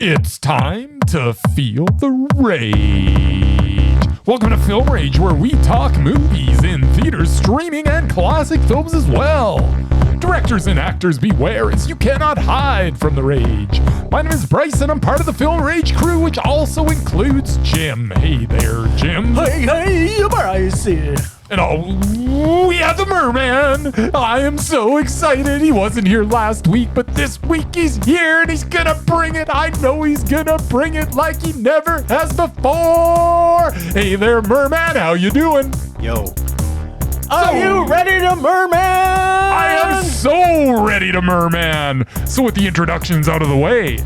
It's time to feel the rage. Welcome to Film Rage, where we talk movies in theaters, streaming, and classic films as well. Directors and actors beware, as you cannot hide from the rage. My name is Bryce, and I'm part of the Film Rage crew, which also includes Jim. Hey there, Jim. Hey, Bryce. And we have the Murman. I am so excited. He wasn't here last week, but this week he's here and he's gonna bring it. I know he's gonna bring it like he never has before. Hey there, Merman. How you doing? Yo. Are you ready to Merman? I am so ready to Merman. So with the introductions out of the way,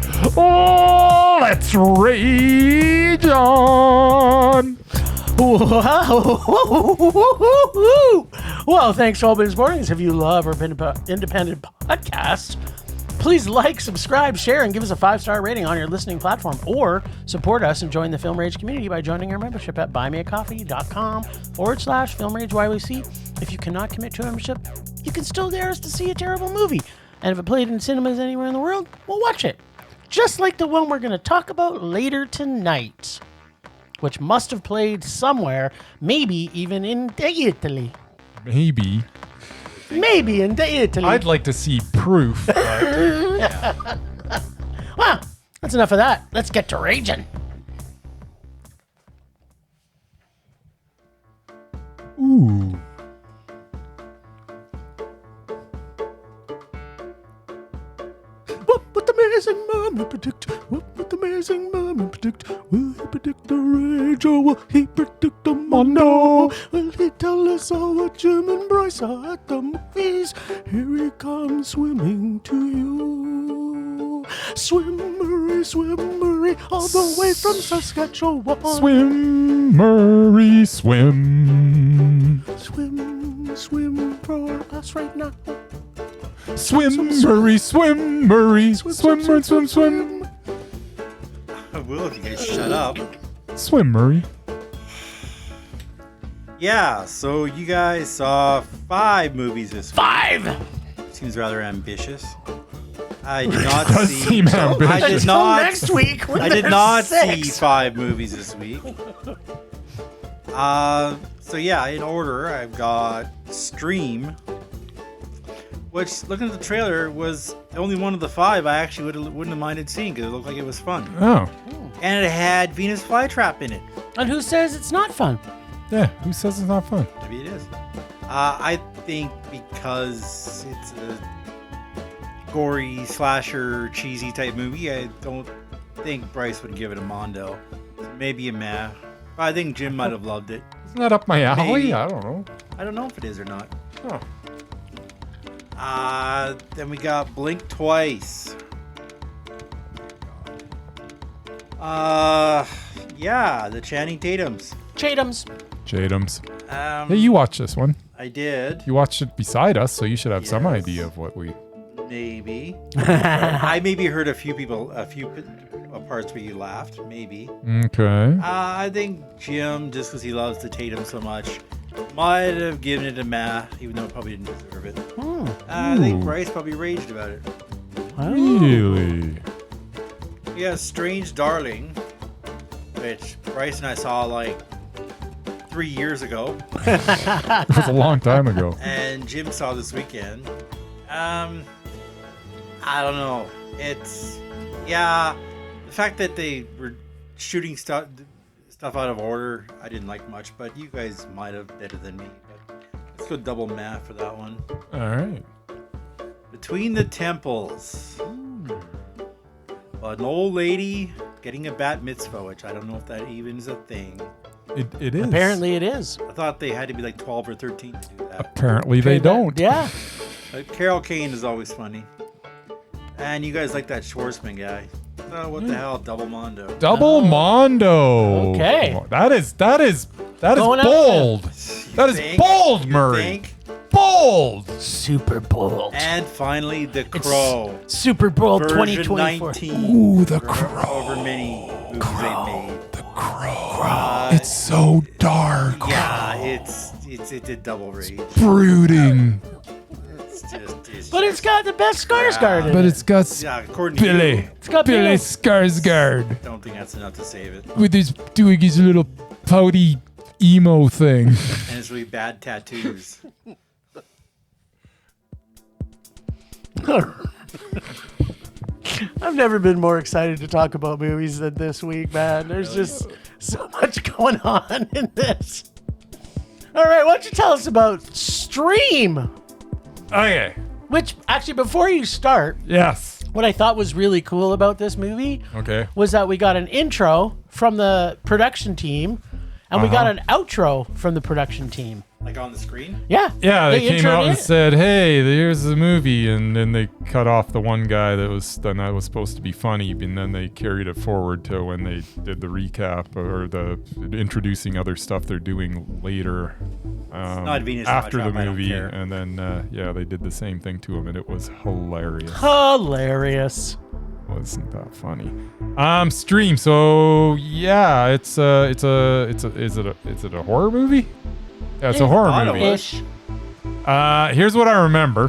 let's rage on. Well, thanks for all these mornings. If you love our independent podcast, please like, subscribe, share, and give us a 5-star rating on your listening platform, or support us and join the Film Rage community by joining our membership at buymeacoffee.com/FilmRageYYC. If you cannot commit to a membership, you can still dare us to see a terrible movie. And if it played in cinemas anywhere in the world, we'll watch it. Just like the one we're going to talk about later tonight, which must have played somewhere, maybe even in Italy. Maybe in Italy. I'd like to see proof. But yeah. Well, that's enough of that. Let's get to raging. Ooh. What would the amazing Murman predict? What would the amazing Murman predict? Will he predict the rage or will he predict the mono? Will he tell us all what Jim and Bryce are at the movies? Here he comes swimming to you. Swimmery, all the way from Saskatchewan. Swim, Murray, swim. Swim for us right now. Swim, Murray, swim, Murray. Swim. I will if you guys shut up. Swim, Murray. Yeah, so you guys saw 5 movies this week. 5! Seems rather ambitious. I did not Does see. seem ambitious. I did Until not. next week. I did not see 5 movies this week. So yeah, in order, I've got Stream, which, looking at the trailer, was the only one of the 5 I actually wouldn't have minded seeing because it looked like it was fun. Oh. And it had Venus Flytrap in it. And who says it's not fun? Yeah, who says it's not fun? Maybe it is. I think because it's a gory, slasher, cheesy type movie, I don't think Bryce would give it a Mondo. Maybe a meh. I think Jim might have loved it. Isn't that up my alley? Maybe. I don't know. I don't know if it is or not. Oh. Then we got Blink Twice. Yeah, the Channing Tatums. Chatums. Jadams. Hey, you watched this one. I did. You watched it beside us, so you should have some Yes. idea of what we... Maybe. I maybe heard a few parts where you laughed. Maybe. Okay. I think Jim, just because he loves the Tatum so much, might have given it a meh, even though it probably didn't deserve it. I think Ooh. Bryce probably raged about it. Really? Yeah, Strange Darling, which Bryce and I saw like 3 years ago, It was a long time ago. and Jim saw this weekend. I don't know. It's, yeah, the fact that they were shooting stuff out of order, I didn't like much, but you guys might have better than me. But let's go double math for that one. All right. Between the Temples. An old lady getting a bat mitzvah, which I don't know if that even is a thing. It is. Apparently it is. I thought they had to be like 12 or 13 to do that. Apparently they don't. Yeah. Carol Kane is always funny. And you guys like that Schwartzman guy. Oh, what the hell? Double Mondo. Double Mondo. Okay. That is Going out bold. That is think? bold, You Murray. think? Bold. Super Bowl. And finally, The Crow. Super Bowl Version 2024. 19. Ooh, The For Crow. However many movies they made. The Crow. It's so dark. Yeah, it's a double rage. Brooding. It's just But it's got the best Skarsgard in But it. it's got Yeah, according to Billy. you, It's got Billy Bill. Skarsgard don't think that's enough to save it. with his doing his little pouty emo thing. And it's really bad tattoos. I've never been more excited to talk about movies than this week, man. There's just so much going on in this. All right, why don't you tell us about Stream? Okay. Which, actually, before you start, Yes. what I thought was really cool about this movie Okay. was that we got an intro from the production team, and we got an outro from the production team. Like on the screen? Yeah. Yeah, they came introed out and it. said, "Hey, here's the movie," and then they cut off the one guy that was supposed to be funny, and then they carried it forward to when they did the recap or the introducing other stuff they're doing later not Venus after the Flytrap, I don't movie, care. and then they did the same thing to him, and it was hilarious. Hilarious. Wasn't that funny? Stream. So yeah, is it a horror movie? Yeah, it's a horror thought it movie. was. Ish. Here's what I remember.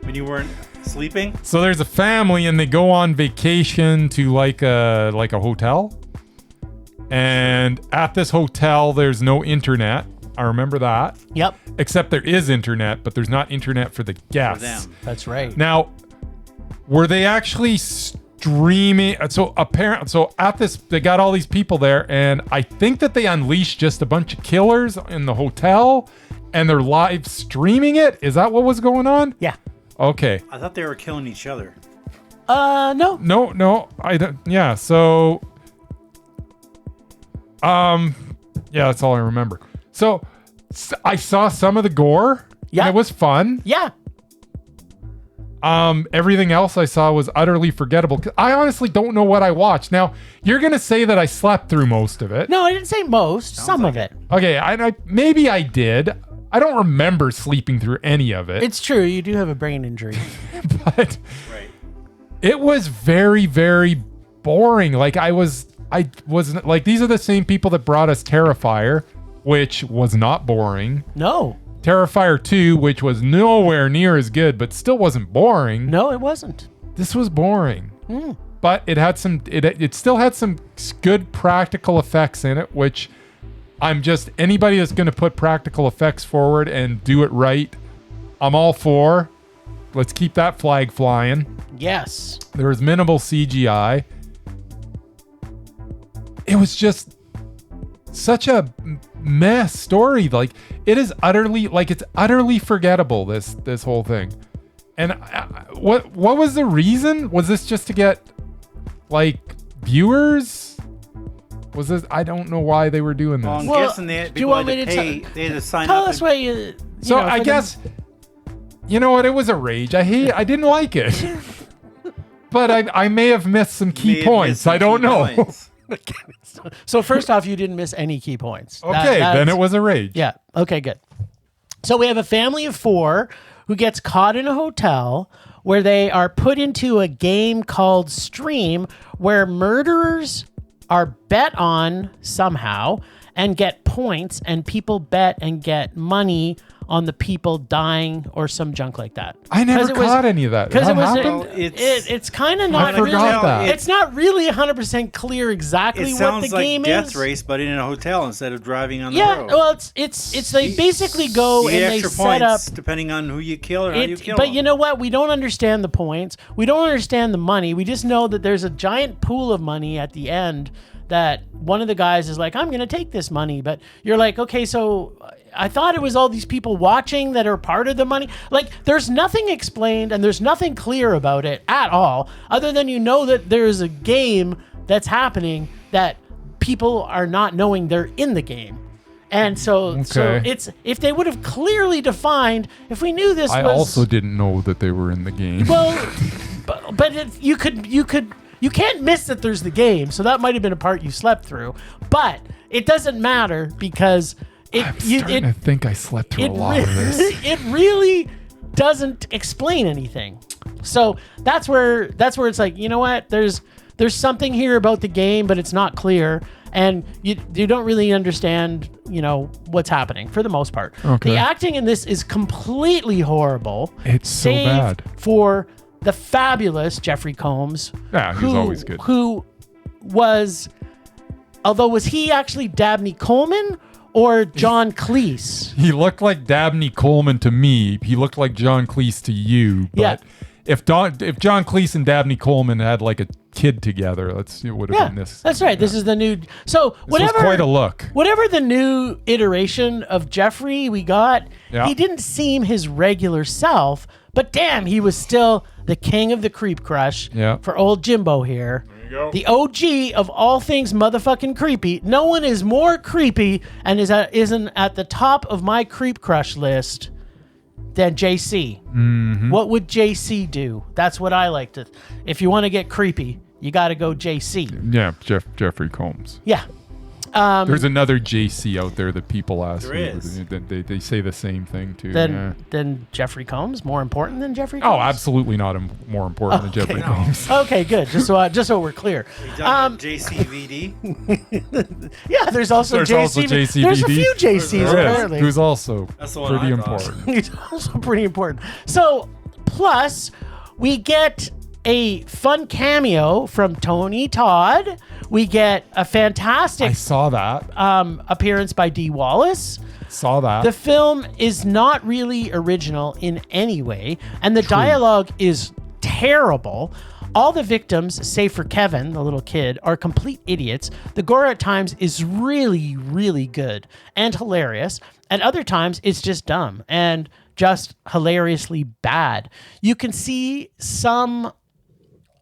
When you weren't sleeping? So there's a family and they go on vacation to like a hotel. And at this hotel there's no internet. I remember that. Yep, Except there is internet, but there's not internet for the For guests. them. that's right. Now, were they actually streaming? So at this, they got all these people there, and I think that they unleashed just a bunch of killers in the hotel, and they're live streaming it. Is that what was going on? Yeah. Okay. I thought they were killing each other. No. No, I don't. Yeah. So, yeah, that's all I remember. So, I saw some of the gore. Yeah. And it was fun. Yeah. Everything else I saw was utterly forgettable. 'Cause I honestly don't know what I watched. Now, you're gonna say that I slept through most of it. No, I didn't say most. Some of it. Okay, I maybe I did. I don't remember sleeping through any of it. It's true. You do have a brain injury. But Right. it was very, very boring. Like I wasn't like, these are the same people that brought us Terrifier, which was not boring. No. Terrifier 2, which was nowhere near as good, but still wasn't boring. No, it wasn't. This was boring. Hmm. But it had some, it still had some good practical effects in it, which I'm just, anybody that's going to put practical effects forward and do it right, I'm all for. Let's keep that flag flying. Yes. There was minimal CGI. It was just such a mess story. Like it's utterly forgettable, this whole thing. And what was the reason? Was this just to get like viewers? Was this? I don't know why they were doing this. Well, I'm Well, guessing do you people want had me to to pay. They had to sign Tell up. us why you. So I guess, you know what? It was a rage. I didn't like it. But I may have missed some key points. I don't know. So first off, you didn't miss any key points. Okay, then it was a rage. Yeah. Okay, good. So we have a family of 4 who gets caught in a hotel where they are put into a game called Stream, where murderers are bet on somehow and get points, and people bet and get money on the people dying or some junk like that. I never 'Cause it was- caught any of that. Because That it was, happened? it's kind of not I forgot really. that. It's not really 100% clear exactly It what sounds the like game Death is. Race, but in a hotel instead of driving on the Yeah, road. well, it's they basically go You and get they extra set up. points depending on who you kill or how you kill But them. you know what? We don't understand the points. We don't understand the money. We just know that there's a giant pool of money at the end that one of the guys is like, I'm going to take this money. But you're like, okay, so I thought it was all these people watching that are part of the money. Like, there's nothing explained and there's nothing clear about it at all, other than you know that there's a game that's happening that people are not knowing they're in the game. And so Okay. it's, if they would have clearly defined, if we knew this I was... also didn't know that they were in the game. Well, but you can't miss that there's the game, so that might have been a part you slept through. But it doesn't matter because I'm starting to think I slept through a lot of this. it really doesn't explain anything. So that's where it's like, you know what? There's something here about the game, but it's not clear. and you don't really understand, what's happening for the most part. Okay. The acting in this is completely horrible. It's so save bad. For the fabulous Jeffrey Combs. Yeah, he's always good. Who was he actually Dabney Coleman or John Cleese? He looked like Dabney Coleman to me. He looked like John Cleese to you. But Yeah. if John Cleese and Dabney Coleman had like a kid together, it would have been this. That's right. This is the new. So This was quite a look. Whatever the new iteration of Jeffrey we got, Yeah. he didn't seem his regular self, but damn, he was still the king of the creep crush Yeah. for old Jimbo here. The OG of all things motherfucking creepy. No one is more creepy and isn't at the top of my creep crush list than JC. Mm-hmm. What would JC do? That's what I like to. If you want to get creepy, you got to go JC. Yeah, Jeffrey Combs. Yeah. There's another JC out there that people ask. There is. They say the same thing too. Then Jeffrey Combs more important than Jeffrey Oh, Combs? absolutely not more important than Jeffrey Combs. Okay, good. Just so we're clear. JCVD. Yeah, there's also There's JC. also JCVD. There's a few JCs There is. apparently. Who's also That's the one pretty I thought. important. He's also pretty important. So, plus, we get a fun cameo from Tony Todd. We get a I fantastic saw that. appearance by Dee Wallace. Saw that. The film is not really original in any way, and the dialogue is terrible. All the victims, save for Kevin, the little kid, are complete idiots. The gore at times is really, really good and hilarious. At other times, it's just dumb and just hilariously bad. You can see some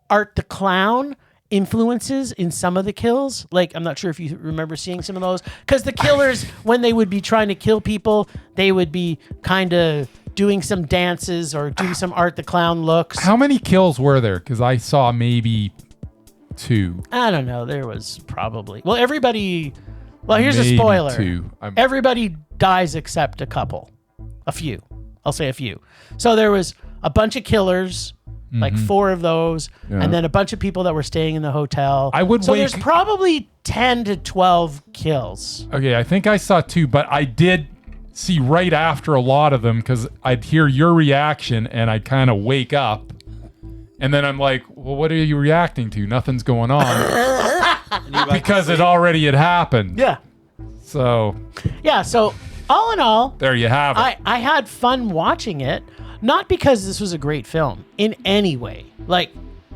Art the Clown influences in some of the kills. Like, I'm not sure if you remember seeing some of those. Because the killers, when they would be trying to kill people, they would be kind of doing some dances or doing some Art the Clown looks. How many kills were there? Because I saw maybe 2. I don't know. There was probably... Well, everybody... Well, here's Maybe a spoiler. 2. Everybody dies except a couple. A few. I'll say a few. So there was a bunch of killers, like 4 of those, Yeah. and then a bunch of people that were staying in the hotel. So wait- there's probably 10 to 12 kills. Okay, I think I saw 2, but I did see right after a lot of them because I'd hear your reaction and I'd kind of wake up. And then I'm like, well, what are you reacting to? Nothing's going on. Because it already had happened. Yeah. So Yeah, so all in all, there you have it. I had fun watching it, not because this was a great film in any way. Like,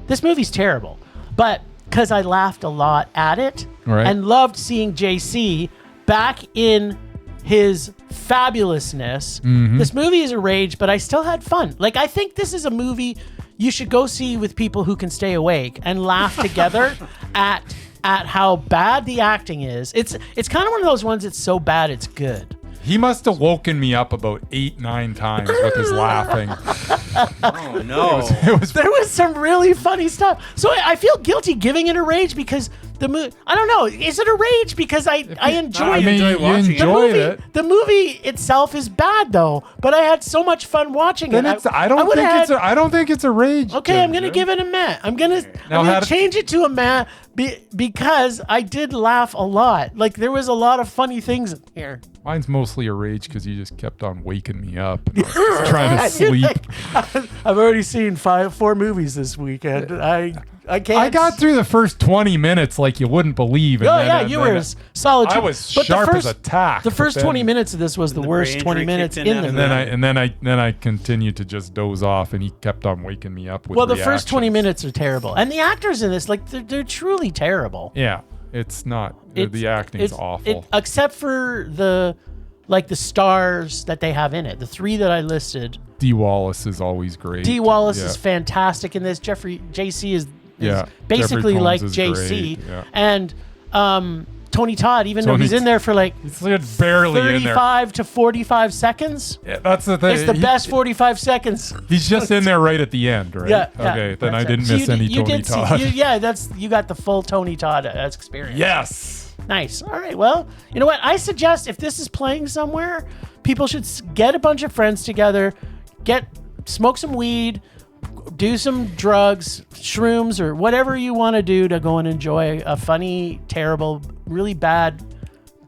this movie's terrible, but because I laughed a lot at it Right. and loved seeing JC back in his fabulousness. This movie is a rage, but I still had fun. Like, I think this is a movie you should go see with people who can stay awake and laugh together at how bad the acting is. It's kind of one of those ones that's so bad it's good. He must have woken me up about 8-9 times with his laughing. Oh no! It was There was some really funny stuff. So I feel guilty giving it a rage because the movie. I don't know. Is it a rage because I enjoyed I mean, enjoy you watching it. enjoyed it. The movie itself is bad though, but I had so much fun watching Then it. it's, I don't think it's a rage. Okay, I'm gonna Ginger. give it a meh. I'm Now gonna how- change it to a meh because I did laugh a lot. Like, there was a lot of funny things in here. Mine's mostly a rage because you just kept on waking me up. I was trying to sleep. I've already seen 4 movies this weekend. I can't. I got through the first 20 minutes like you wouldn't believe. And Oh then- yeah, and you then- were solid. I was But sharp as a tack. The first but 20 then- minutes of this was the worst brain 20 injury minutes kicked in in the after movie. Then I continued to just doze off, and he kept on waking me up with. Well, the first 20 reactions. minutes are terrible, and the actors in this, like, they're truly terrible. Yeah, it's not. The acting's awful. Except for the stars that they have in it. The 3 that I listed. Dee Wallace is always great. Dee Wallace Yeah. is fantastic in this. JC is Yeah, basically Jeffrey like Combs is JC. great, yeah. And Tony Todd, even though Tony he's in there for like He's barely in there. 35 to 45 seconds. Yeah, that's the thing. It's the best 45 seconds. He's just in there right at the end, right? Yeah. Okay, then I That's it. didn't So miss any Tony did Todd. you got the full Tony Todd experience. Yes. Nice. All right. Well, you know what? I suggest if this is playing somewhere, people should get a bunch of friends together, smoke some weed, do some drugs, shrooms, or whatever you want to do to go and enjoy a funny, terrible, really bad,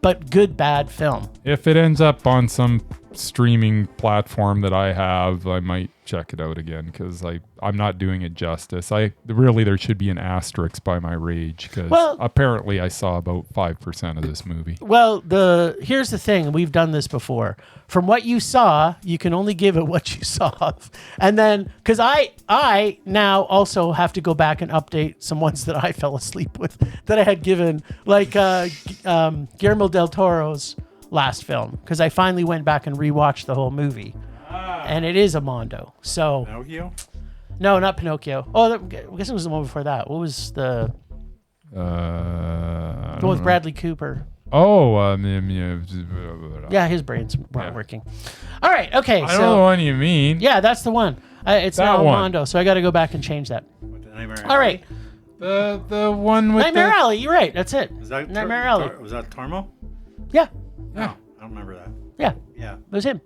but good bad film. If it ends up on some streaming platform that I have, I might check it out again because I'm not doing it justice. There should be an asterisk by my rage because apparently I saw about 5% of this movie. Well, here's the thing. We've done this before. From what you saw, you can only give it what you saw. And then, because I now also have to go back and update some ones that I fell asleep with that I had given, like Guillermo del Toro's last film, because I finally went back and rewatched the whole movie. And it is a Mondo. So Pinocchio? No, not Pinocchio. Oh, I guess it was the one before that. What was the one with Bradley Cooper? Oh, yeah, his brain's not working. All right, okay. I don't know what you mean. Yeah, that's the one. It's that now one. Mondo, so I got to go back and change that. All right. The one with Nightmare Alley. You're right. That's it. Was that Nightmare Alley. Was that Tormo? Yeah. No, I don't remember that. Yeah. Yeah. It was him.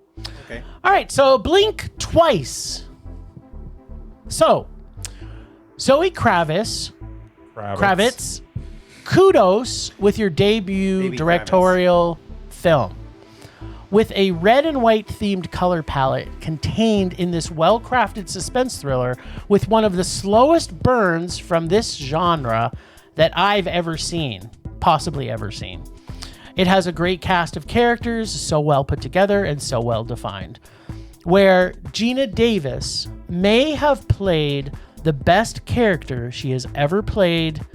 Okay. All right, so blink twice. So, Zoe Kravitz, kudos with your debut Baby directorial film. With a red and white themed color palette contained in this well-crafted suspense thriller with one of the slowest burns from this genre that I've ever seen, possibly ever seen. It has a great cast of characters, so well put together and so well defined, where Geena Davis may have played the best character she has ever played,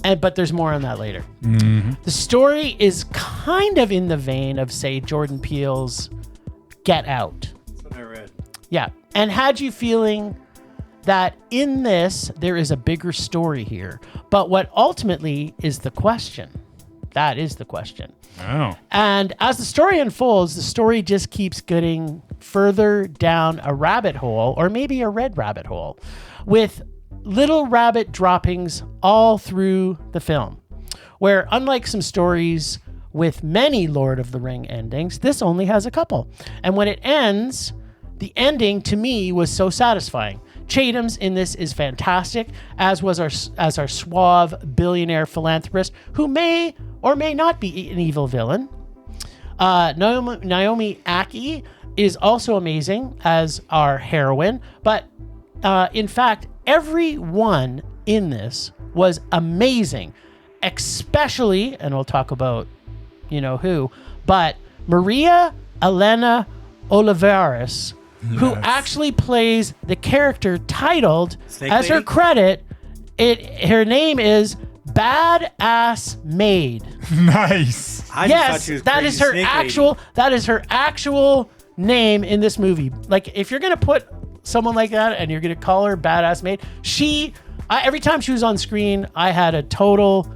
but there's more on that later. Mm-hmm. The story is kind of in the vein of, say, Jordan Peele's Get Out. That's what I read. Yeah, and had you feeling that in this, there is a bigger story here. But what ultimately is the question? That is the question. Oh. And as the story unfolds, the story just keeps getting further down a rabbit hole, or maybe a red rabbit hole, with little rabbit droppings all through the film, where unlike some stories with many Lord of the Ring endings, this only has a couple. And when it ends, the ending to me was so satisfying. Chatham's in this is fantastic, as was our suave billionaire philanthropist who may or may not be an evil villain. Naomi Ackie is also amazing as our heroine, but in fact, everyone in this was amazing, especially, and we'll talk about who, but Maria Elena Olivares, who actually plays the character titled Snake as her Lady? credit. Her name is Badass Maid. Nice. I just thought Yes, she was that Crazy is her Snake actual. That is her actual name in this movie. Like, if you're gonna put someone like that and you're gonna call her Badass Maid, every time she was on screen, I had a total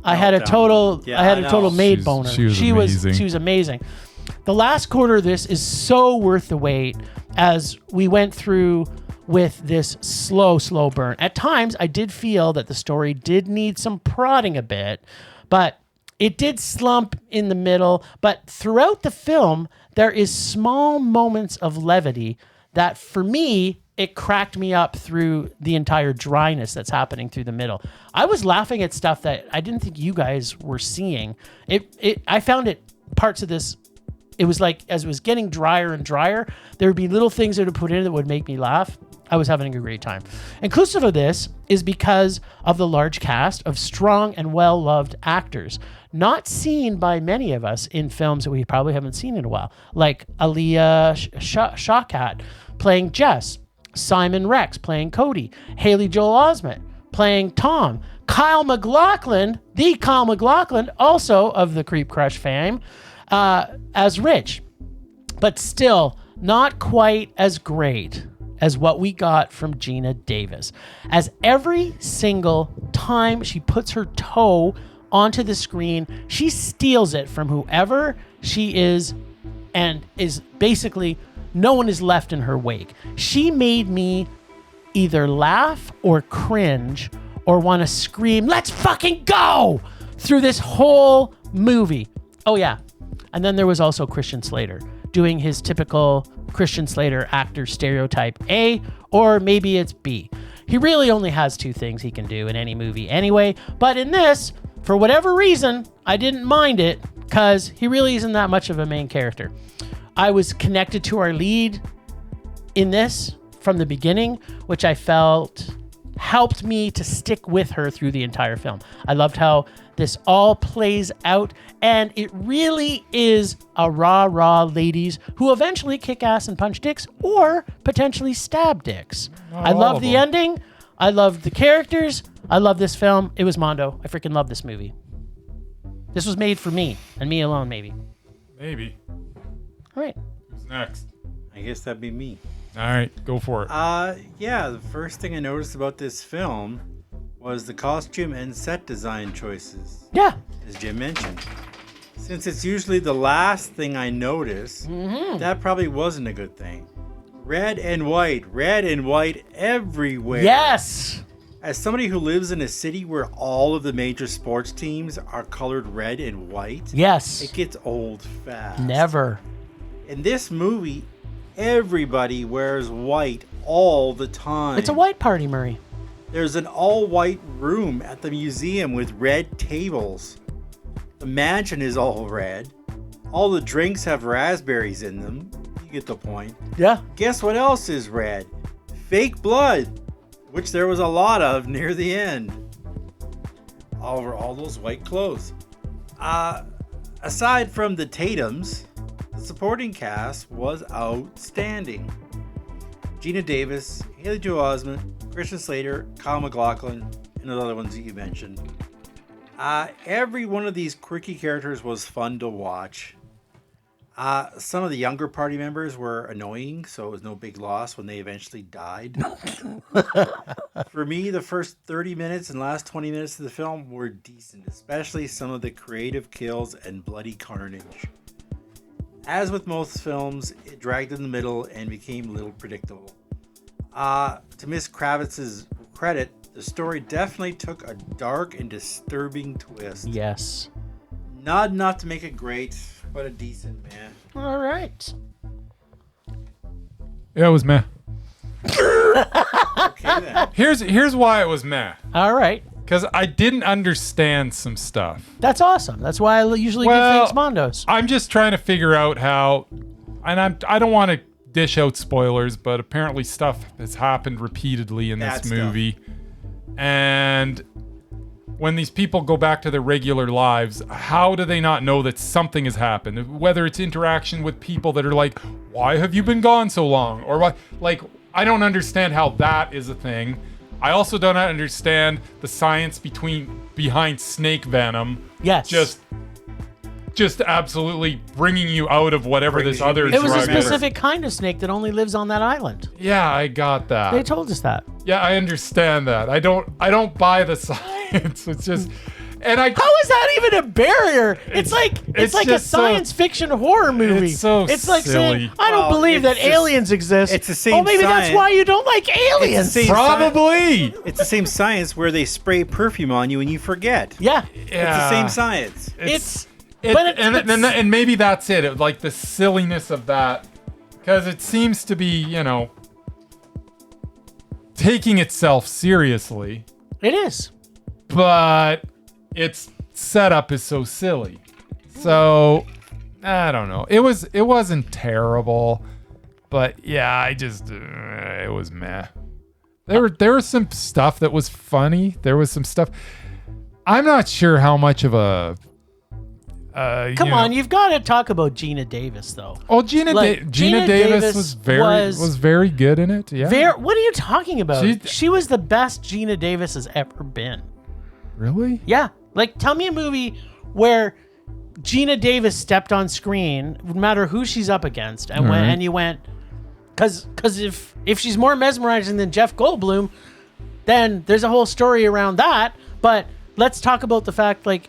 maid boner. She was amazing. She was amazing. The last quarter of this is so worth the wait as we went through with this slow burn. At times, I did feel that the story did need some prodding a bit, but it did slump in the middle. But throughout the film, there is small moments of levity that, for me, it cracked me up through the entire dryness that's happening through the middle. I was laughing at stuff that I didn't think you guys were seeing. I found parts of this. It was like, as it was getting drier and drier, there would be little things that would put in that would make me laugh. I was having a great time. Inclusive of this is because of the large cast of strong and well-loved actors, not seen by many of us in films that we probably haven't seen in a while, like Aaliyah Shawkat playing Jess, Simon Rex playing Cody, Haley Joel Osment playing Tom, Kyle MacLachlan, the Kyle MacLachlan, also of the Creep Crush fame, as Rich, but still not quite as great as what we got from Geena Davis, as every single time she puts her toe onto the screen, she steals it from whoever she is, and is basically, no one is left in her wake. She made me either laugh or cringe or want to scream, "Let's fucking go!" through this whole movie. Oh yeah. And then there was also Christian Slater. doing his typical Christian Slater actor stereotype A, or maybe it's B. He really only has 2 things he can do in any movie anyway, but in this, for whatever reason, I didn't mind it because he really isn't that much of a main character. I was connected to our lead in this from the beginning, which I felt helped me to stick with her through the entire film. I loved how this all plays out, and it really is a rah ladies who eventually kick ass and punch dicks or potentially stab dicks. I love the ending. I love the characters. I love this film. It was Mondo. I freaking love this movie. This was made for me and me alone, maybe. Maybe. All right. Who's next? I guess that'd be me. All right, go for it. Yeah, the first thing I noticed about this film was the costume and set design choices. Yeah. As Jim mentioned. Since it's usually the last thing I notice, that probably wasn't a good thing. Red and white everywhere. Yes. As somebody who lives in a city where all of the major sports teams are colored red and white, Yes. it gets old fast. Never. In this movie, everybody wears white all the time. It's a white party, Murray. There's an all-white room at the museum with red tables. The mansion is all red. All the drinks have raspberries in them. You get the point. Yeah. Guess what else is red? Fake blood, which there was a lot of near the end. All over all those white clothes. Aside from the Tatums, the supporting cast was outstanding. Gina Davis, Haley Joel Osment, Christian Slater, Kyle MacLachlan, and the other ones that you mentioned. Every one of these quirky characters was fun to watch. Some of the younger party members were annoying, so it was no big loss when they eventually died. For me, the first 30 minutes and last 20 minutes of the film were decent, especially some of the creative kills and bloody carnage. As with most films, it dragged in the middle and became a little predictable. To Miss Kravitz's credit, the story definitely took a dark and disturbing twist. Yes. Not enough to make it great, but a decent, man. All right. Yeah, it was meh. Okay then. Here's why it was meh. All right. Because I didn't understand some stuff. That's awesome. That's why I usually give things Mondos. I'm just trying to figure out how, and I don't want to dish out spoilers, but apparently stuff has happened repeatedly in this movie. And when these people go back to their regular lives, how do they not know that something has happened? Whether it's interaction with people that are like, why have you been gone so long? Or what? Like, I don't understand how that is a thing. I also don't understand the science behind snake venom. Yes. Just absolutely bringing you out of whatever this other drug It was a is. specific kind of snake that only lives on that island. Yeah, I got that. They told us that. Yeah, I understand that. I don't buy the science. It's just, and How is that even a barrier? It's like a just science fiction horror movie. It's so It's like silly. saying, I don't believe that aliens exist. it's the same Oh, maybe that's science. why you don't like aliens. It's the same probably. It's the same science where they spray perfume on you and you forget. Yeah. It's the same science. And maybe that's it. Like the silliness of that, because it seems to be, taking itself seriously, It is. but its setup is so silly. So I don't know. It wasn't terrible, but yeah, it was meh. There was some stuff that was funny. There was some stuff. I'm not sure how much of a. Come on, you've got to talk about Gina Davis, though. Oh, Gina Davis was very good in it. Yeah. What are you talking about? She- She was the best Gina Davis has ever been. Really? Yeah. Like, tell me a movie where Gina Davis stepped on screen, no matter who she's up against, and and you went, because if she's more mesmerizing than Jeff Goldblum, then there's a whole story around that. But let's talk about the fact, not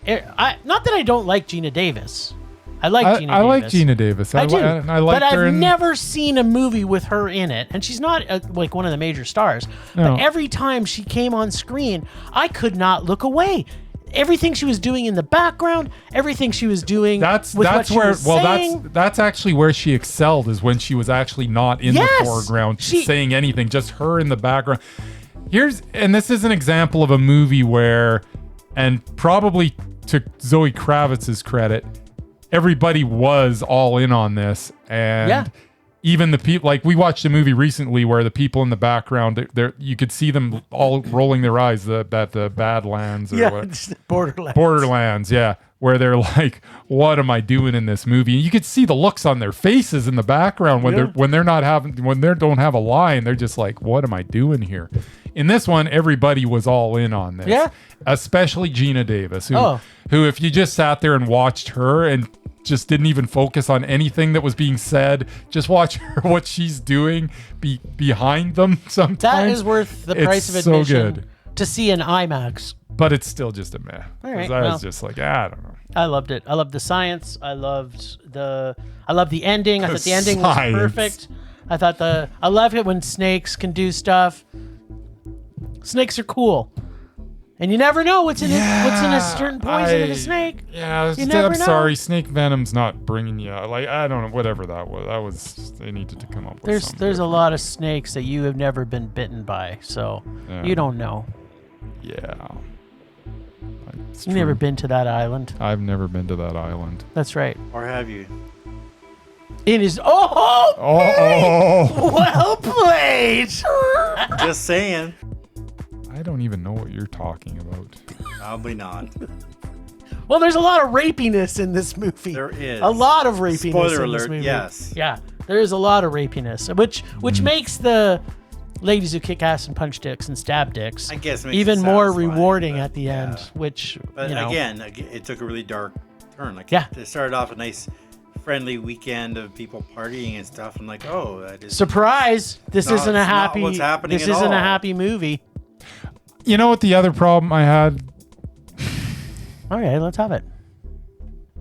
that I don't like Gina Davis. I like Gina Davis. I like Gina Davis. I do. I like but her I've never seen a movie with her in it. And she's not like one of the major stars. No. But every time she came on screen, I could not look away. everything she was doing in the background, everything she was doing That's with what she where was saying. that's actually where she excelled, is when she was actually not in Yes! the foreground She- saying anything, just her in the background. And this is an example of a movie where, and probably to Zoe Kravitz's credit, everybody was all in on this, and Yeah. even the people, like we watched a movie recently where the people in the background, you could see them all rolling their eyes, the Badlands or whatever. It's Borderlands. Borderlands, yeah, where they're like, "What am I doing in this movie?" And you could see the looks on their faces in the background when they don't have a line. They're just like, "What am I doing here?" In this one, everybody was all in on this. Yeah. Especially Gina Davis, who Oh. if you just sat there and watched her and just didn't even focus on anything that was being said, just watch her, what she's doing behind them sometimes. That is worth the price of It's so admission good. to see an IMAX. But it's still just a meh. All 'Cause right, I well. was just like, I don't know. I loved it. I loved the science. I loved the ending. I thought the ending science. was perfect. I love it when snakes can do stuff. Snakes are cool. And you never know what's in a certain poison in a snake. Yeah, You never I'm know. sorry. Snake venom's not bringing you. Like, I don't know. Whatever that was. They needed to come up with something. There's a lot of snakes that you have never been bitten by, so Yeah. you don't know. Yeah. It's You've never true. been to that island. I've never been to that island. That's right. Or have you? It is. Oh. Well played. Just saying. I don't even know what you're talking about. Probably not. Well, there's a lot of rapiness in this movie. There is. A lot of rapiness Spoiler in this alert, movie. yes. Yeah, there is a lot of rapiness, which makes the ladies who kick ass and punch dicks and stab dicks I guess makes even it more satisfying, rewarding but at the end, which, But you know. again, it took a really dark turn. Like, Yeah. it started off a nice, friendly weekend of people partying and stuff. I'm like, oh, that is Surprise! This No, isn't a it's not happy. what's happening This at isn't a all. happy movie. You know what the other problem I had Okay, let's have it.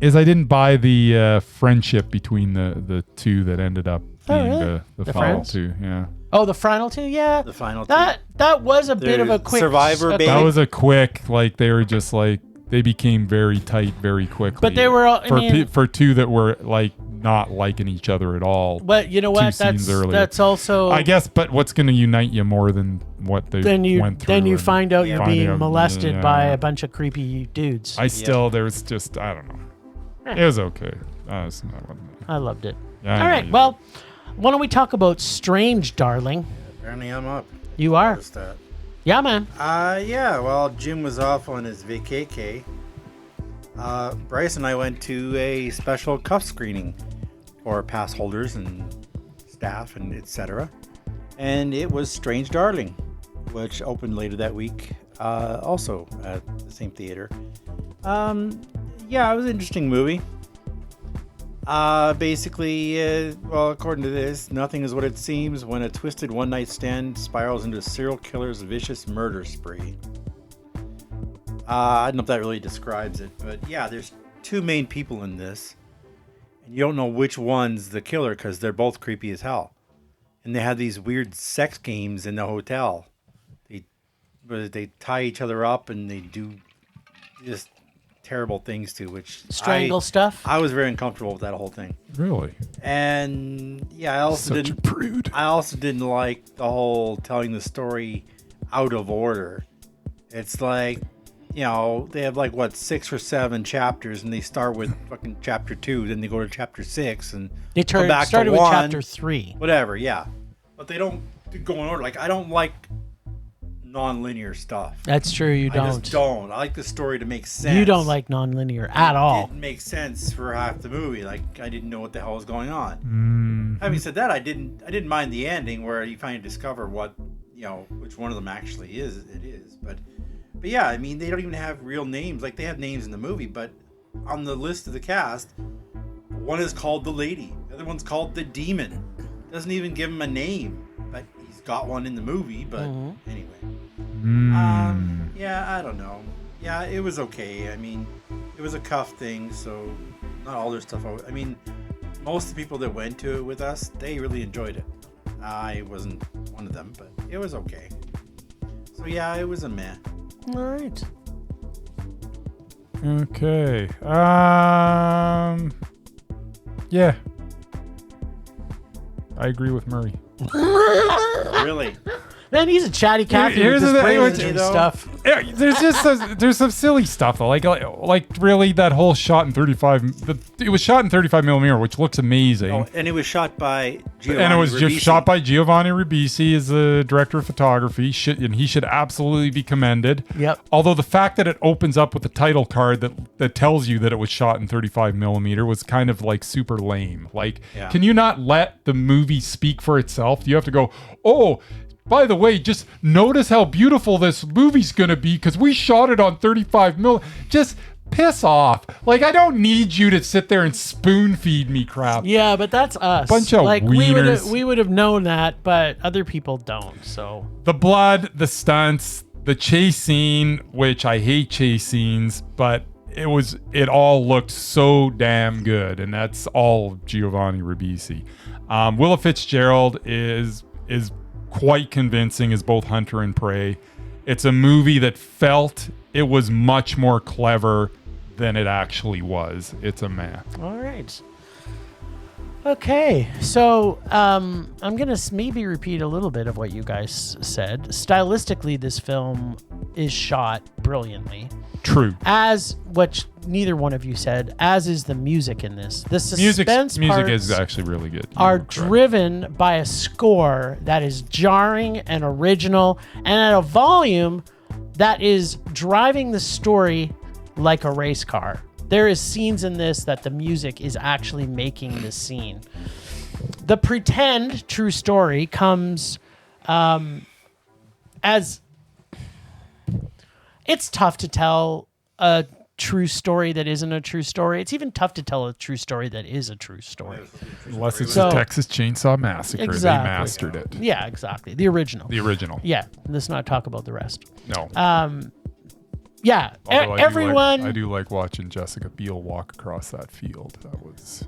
is I didn't buy the friendship between the two that ended up Oh, being really? the The final friends? two. Yeah. Oh, the final two, yeah. the final That was a bit of a The quick survivor babe. That was a quick, like, they were just like, they became very tight very quickly. But they were all- I mean- for two that were like not liking each other at all. But you know what? scenes earlier. That's also. I guess, but what's going to unite you more than what they Then you went through? then you and find out you're finding being out- molested yeah. by a bunch of creepy dudes. I still, there was just, I don't know. It was okay. It's not what- I loved it. Yeah, I All know right, you well, why don't we talk about Strange, darling? Apparently, I'm up. You are. Noticed that. Yeah, man. Yeah. Well, Jim was off on his vacay. Bryce and I went to a special cuff screening for pass holders and staff and etc. And it was Strange Darling, which opened later that week, also at the same theater. Yeah, it was an interesting movie. Basically, well, according to this, nothing is what it seems when a twisted one-night stand spirals into a serial killer's vicious murder spree. I don't know if that really describes it, but yeah, there's two main people in this, and you don't know which one's the killer because they're both creepy as hell. And they have these weird sex games in the hotel. They tie each other up and they do just terrible things to, which Strangle stuff. I was very uncomfortable with that whole thing. Really? And yeah, I also Such a didn't. prude. I also didn't like the whole telling the story out of order. It's like, you know, they have like what 6 or 7 chapters, and they start with fucking chapter 2, then they go to chapter 6, and They come back started to with 1, chapter 3. whatever. Yeah, but they don't go in order. Like, I don't like non-linear stuff. That's true. You I don't. just don't. I like the story to make sense. You don't like nonlinear at all. It didn't make sense for half the movie. Like, I didn't know what the hell was going on. Having said that, I didn't mind the ending where you finally discover what, you know, which one of them actually is. It is, but yeah, I mean, they don't even have real names. Like, they have names in the movie, but on the list of the cast, one is called the Lady, the other one's called the Demon. Doesn't even give him a name, but he's got one in the movie. But anyway, yeah, I don't know. Yeah, it was okay. I mean, it was a cuff thing, so not all their stuff. I mean, most of the people that went to it with us, they really enjoyed it. I wasn't one of them, but it was okay. So yeah, it was a meh. All right. Okay. Yeah. I agree with Murray. Really? Man, he's a chatty cat. Here's the thing, stuff. Yeah, there's some silly stuff though, like really that whole shot in 35. It was shot in 35 millimeter, which looks amazing. Oh, and it was shot by Giovanni And it was Ribisi. just shot by Giovanni Ribisi as the director of photography. And he should absolutely be commended. Yep. Although the fact that it opens up with a title card that tells you that it was shot in 35 millimeter was kind of like super lame. Like, Can you not let the movie speak for itself? You have to go, oh, by the way, just notice how beautiful this movie's gonna be because we shot it on 35 mil. Just piss off. Like, I don't need you to sit there and spoon feed me crap. Yeah, but that's us. Bunch of wieners. We would have known that, but other people don't. So the blood, the stunts, the chase scene, which I hate chase scenes, but it all looked so damn good, and that's all Giovanni Ribisi. Willa Fitzgerald is quite convincing as both hunter and prey. It's a movie that felt it was much more clever than it actually was. It's a meh. all right. Okay, so I'm gonna maybe repeat a little bit of what you guys said. Stylistically, this film is shot brilliantly. True. As which neither one of you said, as is the music in this. The Music suspense parts is actually really good. are Correct. driven by a score that is jarring and original and at a volume that is driving the story like a race car. There is scenes in this that the music is actually making the scene. The pretend true story comes as it's tough to tell a true story that isn't a true story. It's even tough to tell a true story that is a true story. Unless it's So- the Texas Chainsaw Massacre. Exactly. They mastered it. Yeah, exactly. The original. Yeah. Let's not talk about the rest. No. Yeah, Although everyone. I do like watching Jessica Biel walk across that field. That was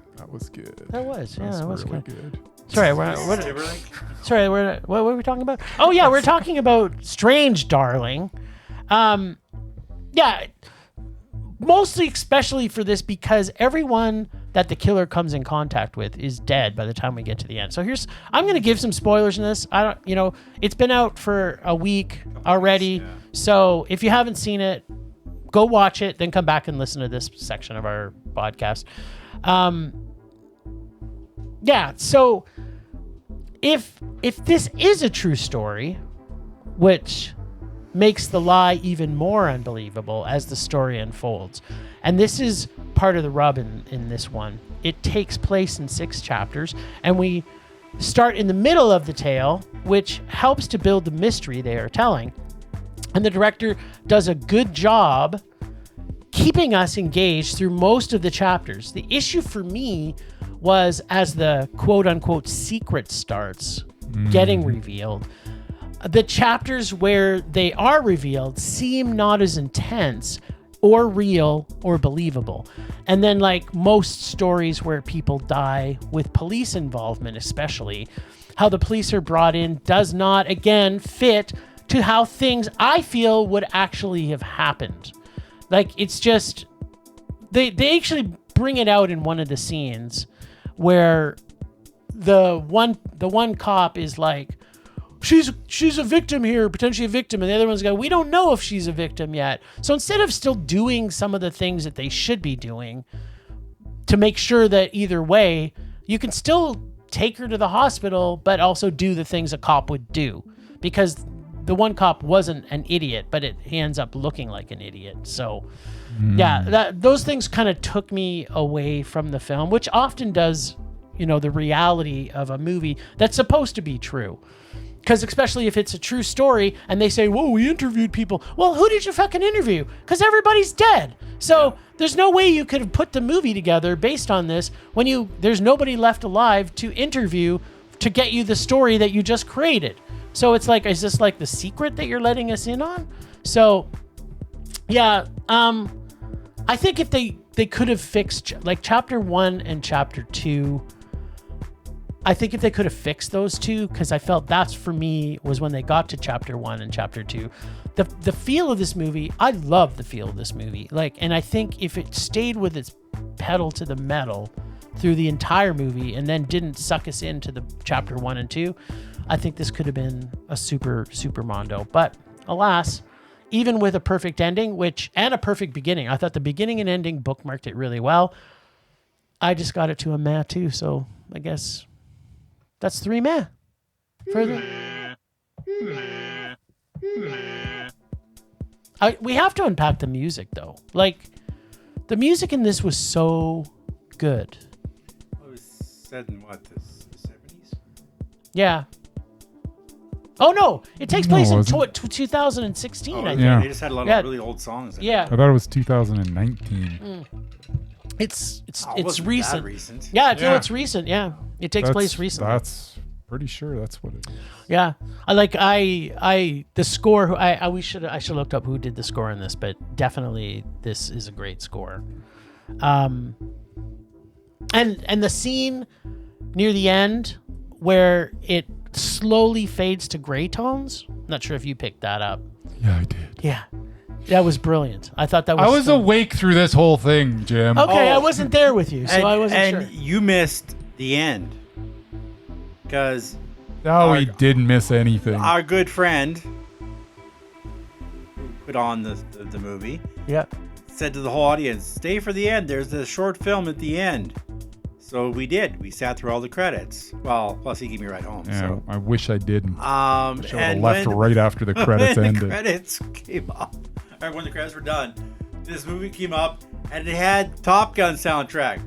good. That was really good. good. Sorry, what were we talking about? Oh yeah, we're talking about Strange Darling. Yeah, mostly especially for this because everyone that the killer comes in contact with is dead by the time we get to the end. So I'm going to give some spoilers in this. It's been out for a week already. So if you haven't seen it, go watch it, then come back and listen to this section of our podcast. So if this is a true story, which makes the lie even more unbelievable as the story unfolds. And this is part of the rub in this one. It takes place in 6 chapters, and we start in the middle of the tale, which helps to build the mystery they are telling. And the director does a good job keeping us engaged through most of the chapters. The issue for me was as the quote-unquote secret starts getting revealed, the chapters where they are revealed seem not as intense or real or believable. And then like most stories where people die with police involvement, especially, how the police are brought in does not, again, fit to how things I feel would actually have happened. Like, it's just, they actually bring it out in one of the scenes where the one cop is like, she's a victim here, potentially a victim. And the other one's going, we don't know if she's a victim yet. So instead of still doing some of the things that they should be doing to make sure that either way, you can still take her to the hospital, but also do the things a cop would do. Because the one cop wasn't an idiot, but he ends up looking like an idiot. So those things kind of took me away from the film, which often does, the reality of a movie that's supposed to be true. Because especially if it's a true story and they say, whoa, we interviewed people. Well, who did you fucking interview? Because everybody's dead. So there's no way you could have put the movie together based on this when there's nobody left alive to interview to get you the story that you just created. So it's like, is this like the secret that you're letting us in on? So, I think if they could have fixed like chapter 1 and chapter 2, I think if they could have fixed those two, because I felt that's for me was when they got to chapter 1 and chapter 2. The feel of this movie, I love the feel of this movie. And I think if it stayed with its pedal to the metal through the entire movie and then didn't suck us into the chapter 1 and 2, I think this could have been a super mondo. But alas, even with a perfect ending, and a perfect beginning, I thought the beginning and ending bookmarked it really well. I just got it to a meh too, so I guess that's 3 meh. We have to unpack the music though. The music in this was so good. It was set in what, the 70s? Yeah. Oh no, it takes place in wasn't. 2016. I think. Yeah. They just had a lot of really old songs. Yeah. I thought it was 2019. It's wasn't recent. that recent. Yeah, no, Yeah. it's recent. Yeah, it takes place recently. That's pretty sure that's what it is. Yeah, the score. I should have looked up who did the score in this, but definitely this is a great score. And the scene near the end where it slowly fades to gray tones. Not sure if you picked that up. Yeah, I did. Yeah, that was brilliant. I thought that was. I was awake through this whole thing, Jim. Okay, Oh. I wasn't there with you, so I wasn't sure. And you missed the end. Because No, we didn't miss anything. our good friend who put on the movie Yeah. said to the whole audience, stay for the end. There's a short film at the end. So we did. We sat through all the credits. Well, plus he gave me a ride home. Yeah, So. I wish I didn't. Should have And left when- right after the credits when ended. the credits came up, or when the credits were done, this movie came up and it had Top Gun soundtrack.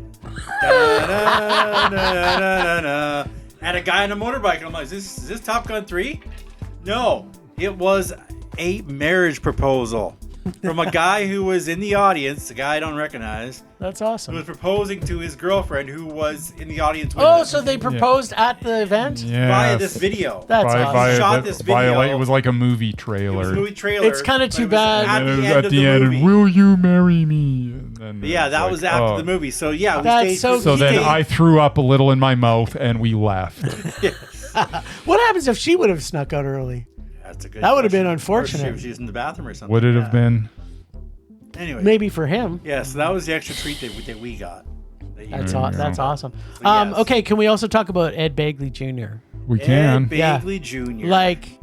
Da-da-da-da-da-da. And a guy on a motorbike. And I'm like, is this Top Gun 3? No, it was a marriage proposal from a guy who was in the audience, a guy I don't recognize, That's who awesome. was proposing to his girlfriend who was in the audience with Oh, him so they proposed at the event? Yeah. via this video. That's awesome. Shot this video. It was like a movie It trailer. was a movie trailer. It's kinda but too it was bad. At And it the was end at of the the end, movie. and will you marry me? And then But yeah, it's that like, was after oh. the movie. So yeah, we That's stayed. so So then Stayed. I threw up a little in my mouth and we left. What happens if she would have snuck out early? That's a good. That would have been question. unfortunate. Or she was in the bathroom or something. Would it have been? Anyway, Maybe for him. Yeah, so that was the extra treat that we got. That's There you go. that's awesome. So yes. Okay, can we also talk about Ed Begley Jr.? We can. Ed Begley Jr. Like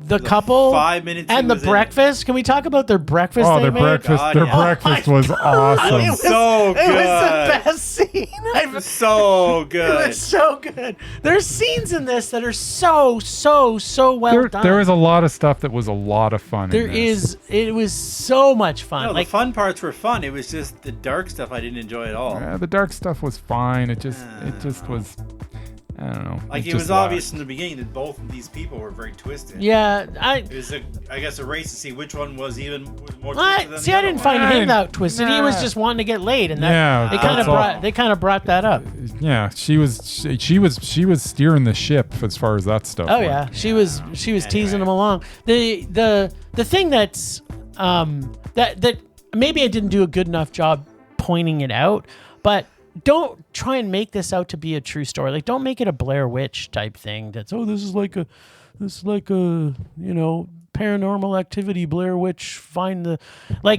the couple 5 minutes and he the was in it. breakfast. Can we talk about their breakfast? Oh, they their made? breakfast. God, Their yeah. breakfast was awesome. It was So It was the good. best scene. So It good. was so good. There's scenes in this that are so well done. There is a lot of stuff that was a lot of fun. There in this. is. It was so much fun. No, like the fun parts were fun. It was just the dark stuff I didn't enjoy at all. The dark stuff was fine. It just was. I don't know. Like it just was obvious in the beginning that both of these people were very twisted. yeah, It was I guess a race to see which one was more twisted than see, the I other didn't one. find him Nah. that twisted. He was just wanting to get laid, and that Yeah, they kind that's of all. brought that up. Yeah, she was steering the ship as far as that stuff. Oh went. yeah, she was teasing him along. The thing that's that maybe I didn't do a good enough job pointing it out, but don't try and make this out to be a true story. Like, don't make it a Blair Witch type thing. That's this is like a Paranormal Activity, Blair Witch.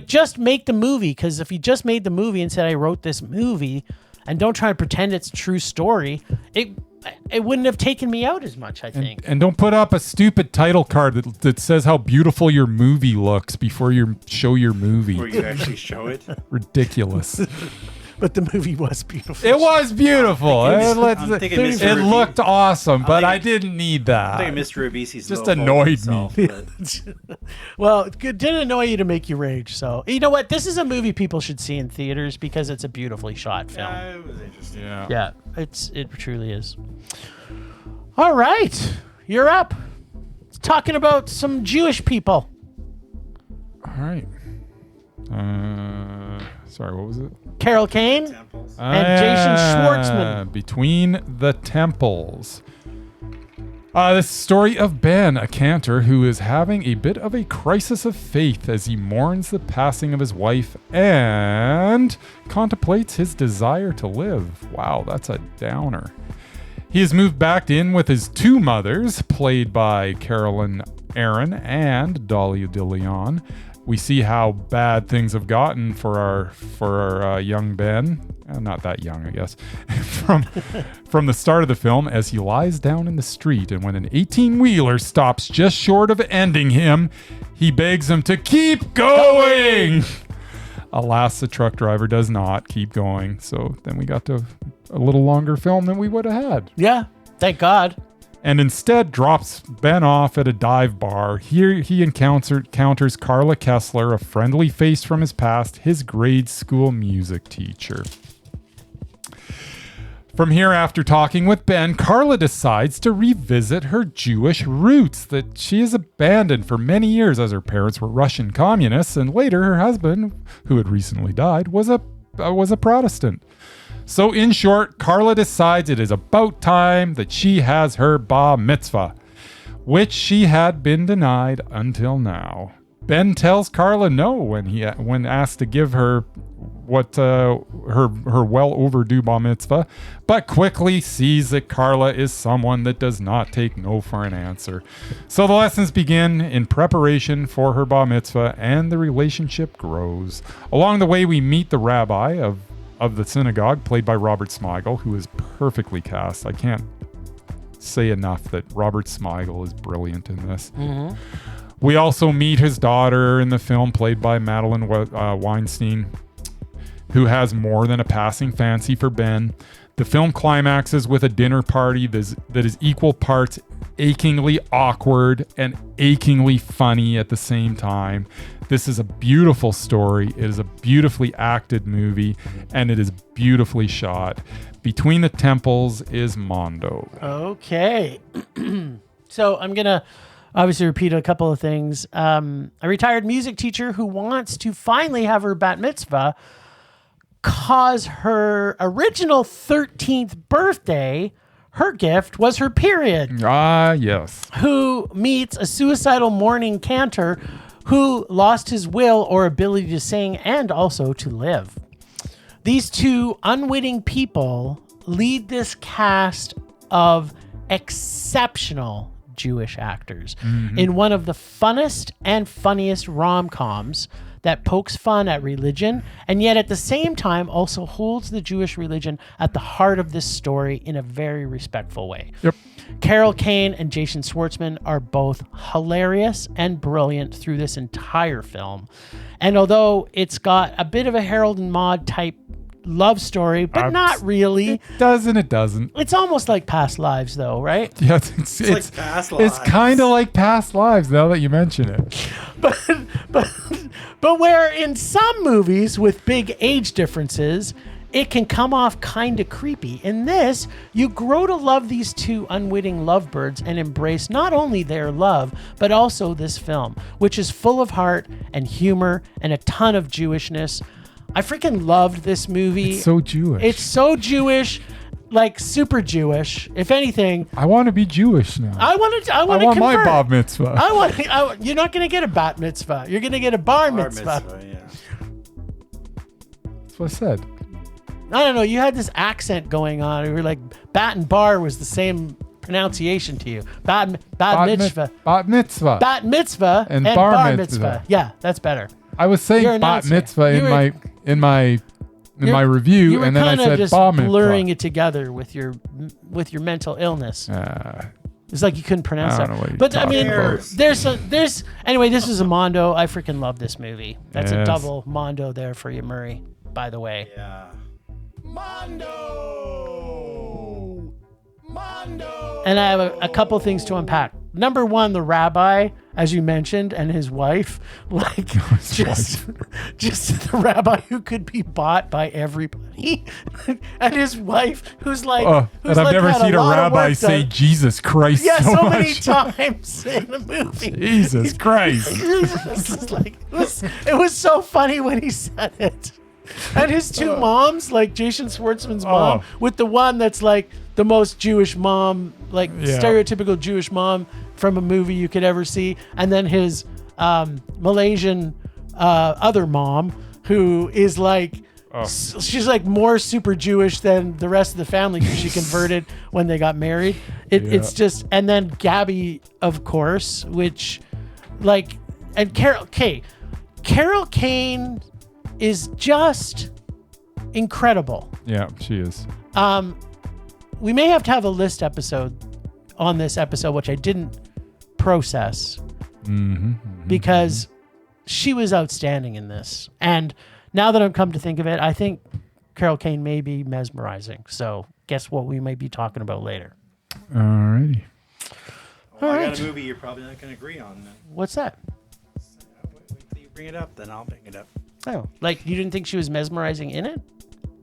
Just make the movie, because if you just made the movie and said I wrote this movie, and don't try and pretend it's a true story, it wouldn't have taken me out as much. I think. And don't put up a stupid title card that says how beautiful your movie looks before you show your movie. Where you actually show it. Ridiculous. But the movie was beautiful. It was beautiful. I'm thinking Mr. It Rubisi. looked awesome, but I thinking- didn't need I think that. Mr. Rubisi's Just little annoyed himself, me. but- Well, it didn't annoy you to make you rage. So you know what? This is a movie people should see in theaters because it's a beautifully shot film. Yeah, it was interesting. Yeah. Yeah, it truly is. All right, you're up. Talking about some Jewish people. All right. Sorry, what was it? Carol Kane. Temples. And Jason Schwartzman. Between the Temples. This story of Ben, a cantor who is having a bit of a crisis of faith as he mourns the passing of his wife and contemplates his desire to live. Wow, that's a downer. He has moved back in with his two mothers, played by Carolyn Aaron and Dahlia de Leon. We see how bad things have gotten for our young Ben. Not that young, I guess. from the start of the film, as he lies down in the street, and when an 18-wheeler stops just short of ending him, he begs him to keep going. Alas, the truck driver does not keep going. So then we got to a little longer film than we would have had. Yeah, thank God. And instead drops Ben off at a dive bar. Here he encounters Carla Kessler, a friendly face from his past, his grade school music teacher. From here, after talking with Ben, Carla decides to revisit her Jewish roots that she has abandoned for many years, as her parents were Russian communists, and later her husband, who had recently died, was a Protestant. So in short, Carla decides it is about time that she has her bar mitzvah, which she had been denied until now. Ben tells Carla no when asked to give her her well overdue bar mitzvah, but quickly sees that Carla is someone that does not take no for an answer. So the lessons begin in preparation for her bar mitzvah, and the relationship grows. Along the way, we meet the rabbi of the synagogue, played by Robert Smigel, who is perfectly cast. I can't say enough that Robert Smigel is brilliant in this. Mm-hmm. We also meet his daughter in the film, played by Madeline Weinstein, who has more than a passing fancy for Ben. The film climaxes with a dinner party that is equal parts achingly awkward and achingly funny at the same time. This is a beautiful story. It is a beautifully acted movie, and it is beautifully shot. Between the Temples is Mondo. Okay. So I'm going to obviously repeat a couple of things. A retired music teacher who wants to finally have her bat mitzvah cause her original 13th birthday, her gift was her period. Ah, yes. Who meets a suicidal morning cantor who lost his will or ability to sing and also to live. These two unwitting people lead this cast of exceptional Jewish actors in one of the funnest and funniest rom-coms that pokes fun at religion, and yet at the same time also holds the Jewish religion at the heart of this story in a very respectful way. Yep. Carol Kane and Jason Schwartzman are both hilarious and brilliant through this entire film. And although it's got a bit of a Harold and Maude type love story, but not really. It doesn't. It's almost like Past Lives, though, right? Yeah, it's like Past Lives. It's kind of like Past Lives now that you mention it. But where in some movies with big age differences, it can come off kind of creepy. In this, you grow to love these two unwitting lovebirds and embrace not only their love, but also this film, which is full of heart and humor and a ton of Jewishness. I freaking loved this movie. It's so Jewish. Like super Jewish. If anything, I want to be Jewish now. I want to want my bar mitzvah. You're not going to get a bat mitzvah. You're going to get a bar mitzvah. Yeah. That's what I said. I don't know. You had this accent going on. You were like, bat and bar was the same pronunciation to you. Bat mitzvah. Bat mitzvah. Bat mitzvah and bar mitzvah. Yeah, that's better. I was saying bat mitzvah in my review, and then I said bar mitzvah. Blurring it together with your mental illness. It's like you couldn't pronounce that. But I mean, there's anyway. This is a Mondo. I freaking love this movie. That's a double Mondo there for you, Murray. By the way. Yeah. Mondo. And I have a couple things to unpack. Number one, the rabbi, as you mentioned, and his wife, like just the rabbi who could be bought by everybody, and his wife who's like, and I've never seen a rabbi say Jesus Christ. Yeah, so many much. times in the movie. Jesus Christ! It was so funny when he said it. And his two moms, like Jason Schwartzman's mom, with the one that's like the most Jewish mom, like stereotypical Jewish mom from a movie you could ever see. And then his Malaysian other mom, who is like She's like more super Jewish than the rest of the family because she converted when they got married. It's just, and then Gabby, of course, which like, and Carol Kane is just incredible. Yeah, she is. We may have to have a list episode on this episode, which I didn't process because she was outstanding in this. And now that I've come to think of it, I think Carol Kane may be mesmerizing. So guess what we might be talking about later. Alrighty. Well, All I right. got a movie you're probably not going to agree on then. What's that? Wait till you bring it up, then I'll bring it up. Oh, like you didn't think she was mesmerizing in it?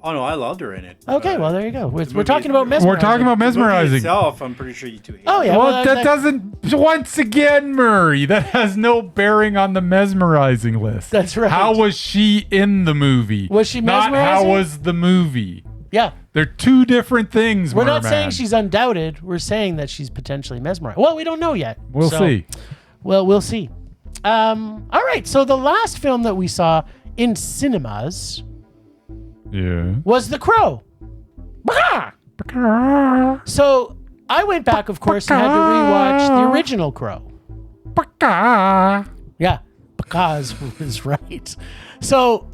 Oh, no, I loved her in it. Okay, well, there you go. We're movie talking is- about mesmerizing. We're talking about The movie mesmerizing. itself, I'm pretty sure you two hate Oh, it. yeah. Well, that doesn't. Once again, Murray, that has no bearing on the mesmerizing list. That's right. How was she in the movie? Was she Not how mesmerizing? was the movie. Yeah. They're two different things. We're not Murman. saying she's undoubted. We're saying that she's potentially mesmerizing. Well, we don't know yet. We'll So- see. Well, we'll see. All right. So the last film that we saw in cinemas Yeah. was The Crow. Bah! So I went back, of course, and had to rewatch the original Crow. Yeah, because was right. So,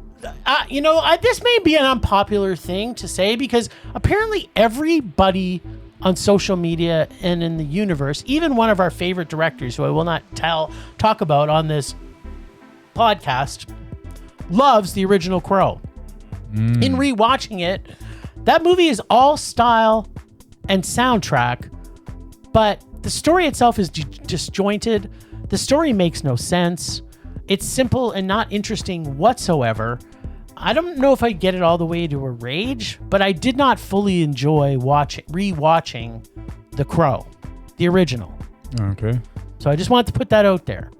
this may be an unpopular thing to say because apparently everybody on social media and in the universe, even one of our favorite directors, who I will not talk about on this podcast, loves the original Crow. In rewatching it, that movie is all style and soundtrack, but the story itself is disjointed. The story makes no sense. It's simple and not interesting whatsoever. I don't know if I get it all the way to a rage, but I did not fully enjoy rewatching The Crow, the original. Okay. So I just wanted to put that out there.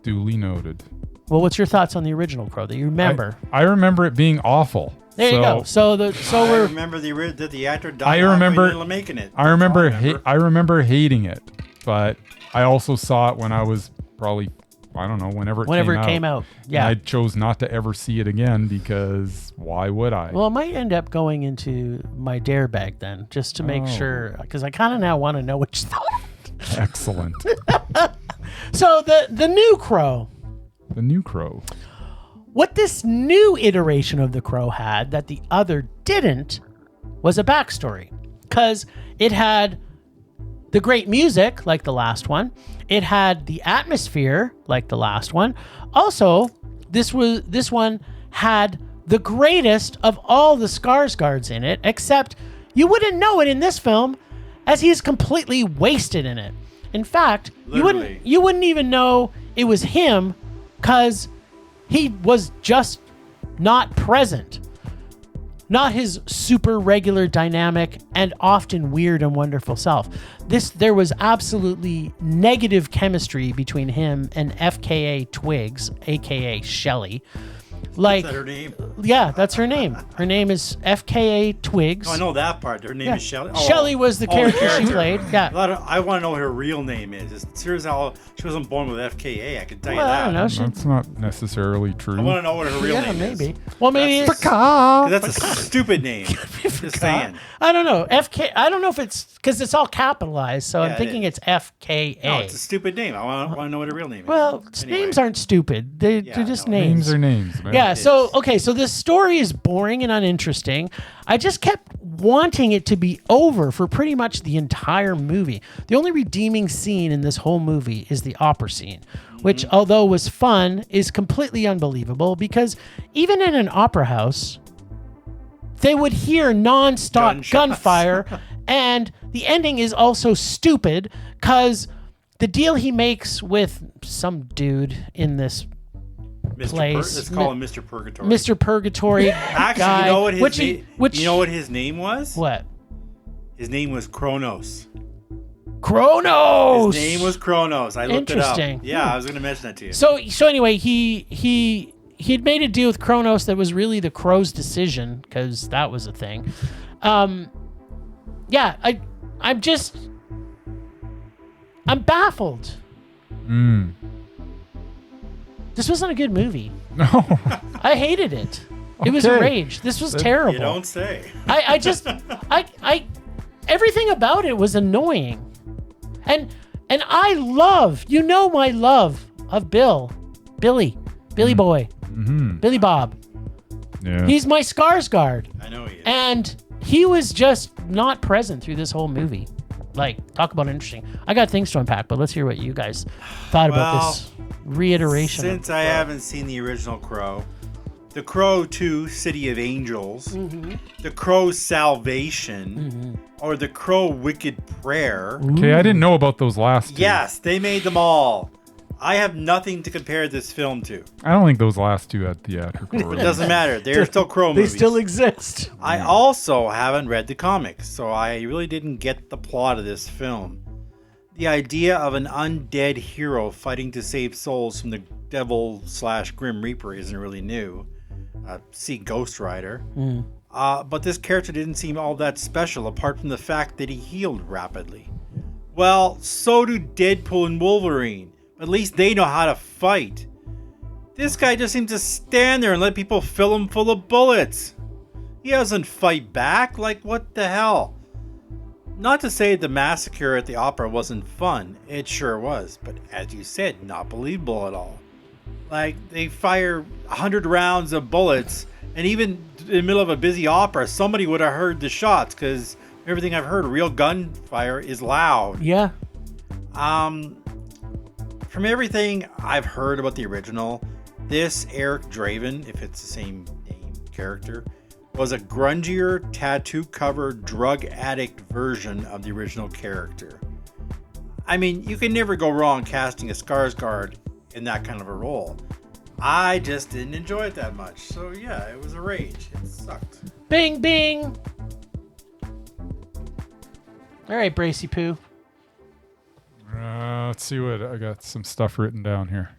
Duly noted. Well, what's your thoughts on the original Crow that you remember? I remember it being awful. There you go. So I we're remember the actor died I halfway remember- in the middle of making it. I remember. That's all I remember. I remember hating it, but I also saw it when I was probably, I don't know, whenever it came out. Yeah. And I chose not to ever see it again because why would I? Well, it might end up going into my dare bag then, just to make Oh. sure, because I kind of now want to know what you thought. Excellent. So the new Crow, The new Crow. what this new iteration of the Crow had that the other didn't was a backstory, because it had the great music like the last one. It had the atmosphere like the last one. Also, this one had the greatest of all the Skarsgards in it, except you wouldn't know it in this film as he's completely wasted in it. In fact, Literally. you wouldn't even know it was him because he was just not present. Not his super regular, dynamic, and often weird and wonderful self. There was absolutely negative chemistry between him and FKA Twigs, aka Shelley. Like, Is that her name? yeah, that's her name. Her name is FKA Twigs. Oh, I know that part. Her name is Shelley. Oh, Shelley was the character she played. Yeah. I want to know what her real name is. Seriously, how she wasn't born with FKA. I can tell you Well, that. I don't know. That's not necessarily true. I want to know what her real Yeah, name is. maybe. Well, maybe it's, 'Cause that's a stupid name. Just saying. I don't know. I don't know if it's because it's all capitalized, so Yeah, I'm it thinking is. it's FKA. No, it's a stupid name. I want to know what her real name Well, is. Anyway. names aren't stupid. They're just no, names. Names are names, man. Yeah, It so is. okay, so this story is boring and uninteresting. I just kept wanting it to be over for pretty much the entire movie. The only redeeming scene in this whole movie is the opera scene, which although was fun, is completely unbelievable because even in an opera house, they would hear non-stop Gunshots. gunfire, and the ending is also stupid because the deal he makes with some dude in this place, Let's call him Mr. Purgatory. Mr. Purgatory Actually, guy, you know what his which name? which You know what his name was? what? His name was Kronos. Kronos. His name was Kronos. I looked it up. Interesting. Yeah, I was going to mention that to you. So anyway, he had made a deal with Kronos that was really the Crow's decision because that was a thing. Yeah, I'm baffled. Mm. This wasn't a good movie. No. I hated it. It was a rage. This was terrible. You don't say. I just everything about it was annoying. And I love, my love of Billy Boy, Billy Bob. Yeah. He's my Skarsgard. I know he is. And he was just not present through this whole movie. Like, talk about interesting. I got things to unpack, but let's hear what you guys thought about this reiteration. Since I haven't seen the original Crow, The Crow 2, City of Angels, The Crow Salvation, or The Crow Wicked Prayer. Okay, I didn't know about those last two. Yes, they made them all. I have nothing to compare this film to. I don't think those last two had theatrical It release. doesn't matter. They're still Crow They movies. still exist. I also haven't read the comics, so I really didn't get the plot of this film. The idea of an undead hero fighting to save souls from the devil/Grim Reaper isn't really new. See Ghost Rider. But this character didn't seem all that special apart from the fact that he healed rapidly. Well, so do Deadpool and Wolverine. At least they know how to fight. This guy just seems to stand there and let people fill him full of bullets. He doesn't fight back. Like, what the hell? Not to say the massacre at the opera wasn't fun. It sure was. But as you said, not believable at all. Like, they fire 100 rounds of bullets, and even in the middle of a busy opera, somebody would have heard the shots, because everything I've heard, real gunfire is loud. Yeah. From everything I've heard about the original, this Eric Draven, if it's the same name character, was a grungier, tattoo-covered, drug addict version of the original character. I mean, you can never go wrong casting a Skarsgard in that kind of a role. I just didn't enjoy it that much. So yeah, it was a rage. It sucked. Bing, bing. All right, Bracey Poo. Let's see what I got. Some stuff written down here.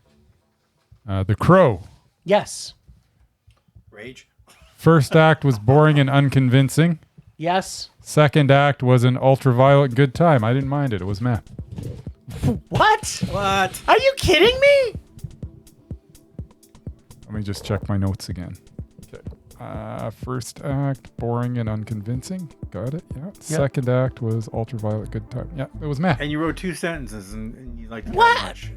The Crow. Yes. Rage? First act was boring and unconvincing. Yes. Second act was an ultraviolet good time. I didn't mind it. It was meh. What? What? Are you kidding me? Let me just check my notes again. Okay. First act, boring and unconvincing. Got it. Yeah. Second act was ultraviolet good time. Yeah, it was meh. And you wrote 2 sentences and you liked it What? that much.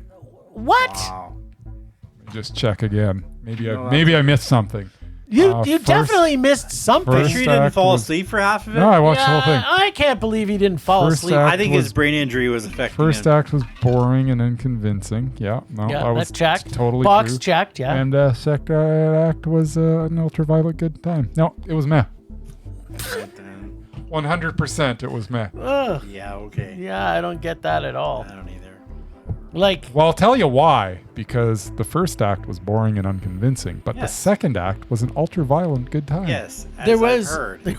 What? Wow. Let me just check again. Maybe No, I missed something. You First- definitely missed something. Are you First sure you didn't act fall was- asleep for half of it? No, I watched the whole Yeah, thing. I can't believe he didn't fall First asleep. act I think was- his brain injury was affecting First him. act was boring and unconvincing. Yeah, no, Yeah, I was that's checked. totally Box true. checked, yeah. And second act was an ultraviolet good time. No, it was meh. 100% it was meh. Ugh. Yeah, okay. Yeah, I don't get that at all. I don't either. Like, Well, I'll tell you why. Because the first act was boring and unconvincing, but the Yes. second act was an ultraviolet good time. Yes, as there I've was, heard.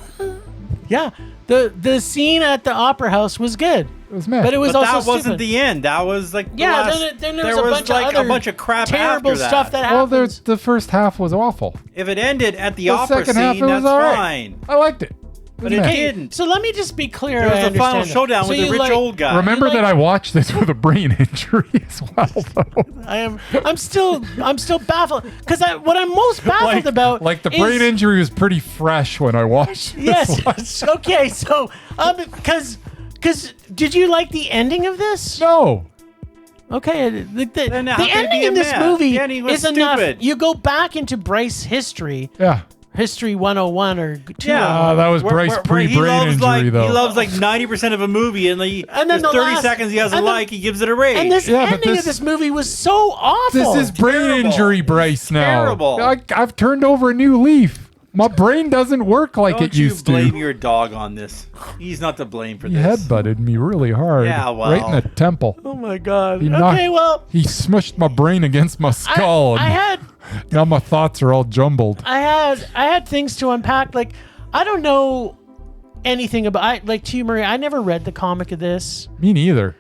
yeah, the scene at the opera house was good, It was meh. but it was But also that wasn't stupid. the end. That was like the Yeah, last, then there was a bunch like of other a bunch of crap terrible after that. stuff that well, happens. the first half was awful. If it ended at the The opera second half, scene, it was that's all right. fine. I liked it. But it meh. didn't. So let me just be clear. There was I a final understand that. showdown So with the you rich like- old guy. Remember like- that I watched this with a brain injury as well, though. I'm still baffled because what I'm most baffled about Like the is- brain injury was pretty fresh when I watched this Yes. one. Okay. So because did you like the ending of this? No. Okay, the Then how could it ending be a in this mess? movie The ending was is enough. stupid. You go back into Bryce history, Yeah. History 101 or 201. Yeah, that was Bryce where he pre-brain loves injury, though. He loves like 90% of a movie, and, And then there's the 30 last- seconds he doesn't and the- like, he gives it a rage. And this Yeah, but ending this- of this movie was so awful. This is brain terrible. injury, Bryce, now. terrible. I've turned over a new leaf. My brain doesn't work like Don't it you used blame to. your dog on this. He's not to blame for He this. headbutted me really hard. Yeah, well. Right in the temple. Oh my god. He knocked- Okay, well, He smushed my brain against my skull. I had Now my thoughts are all jumbled. I had things to unpack. Like, I don't know anything about like to you, Maria. I never read the comic of this, Me neither.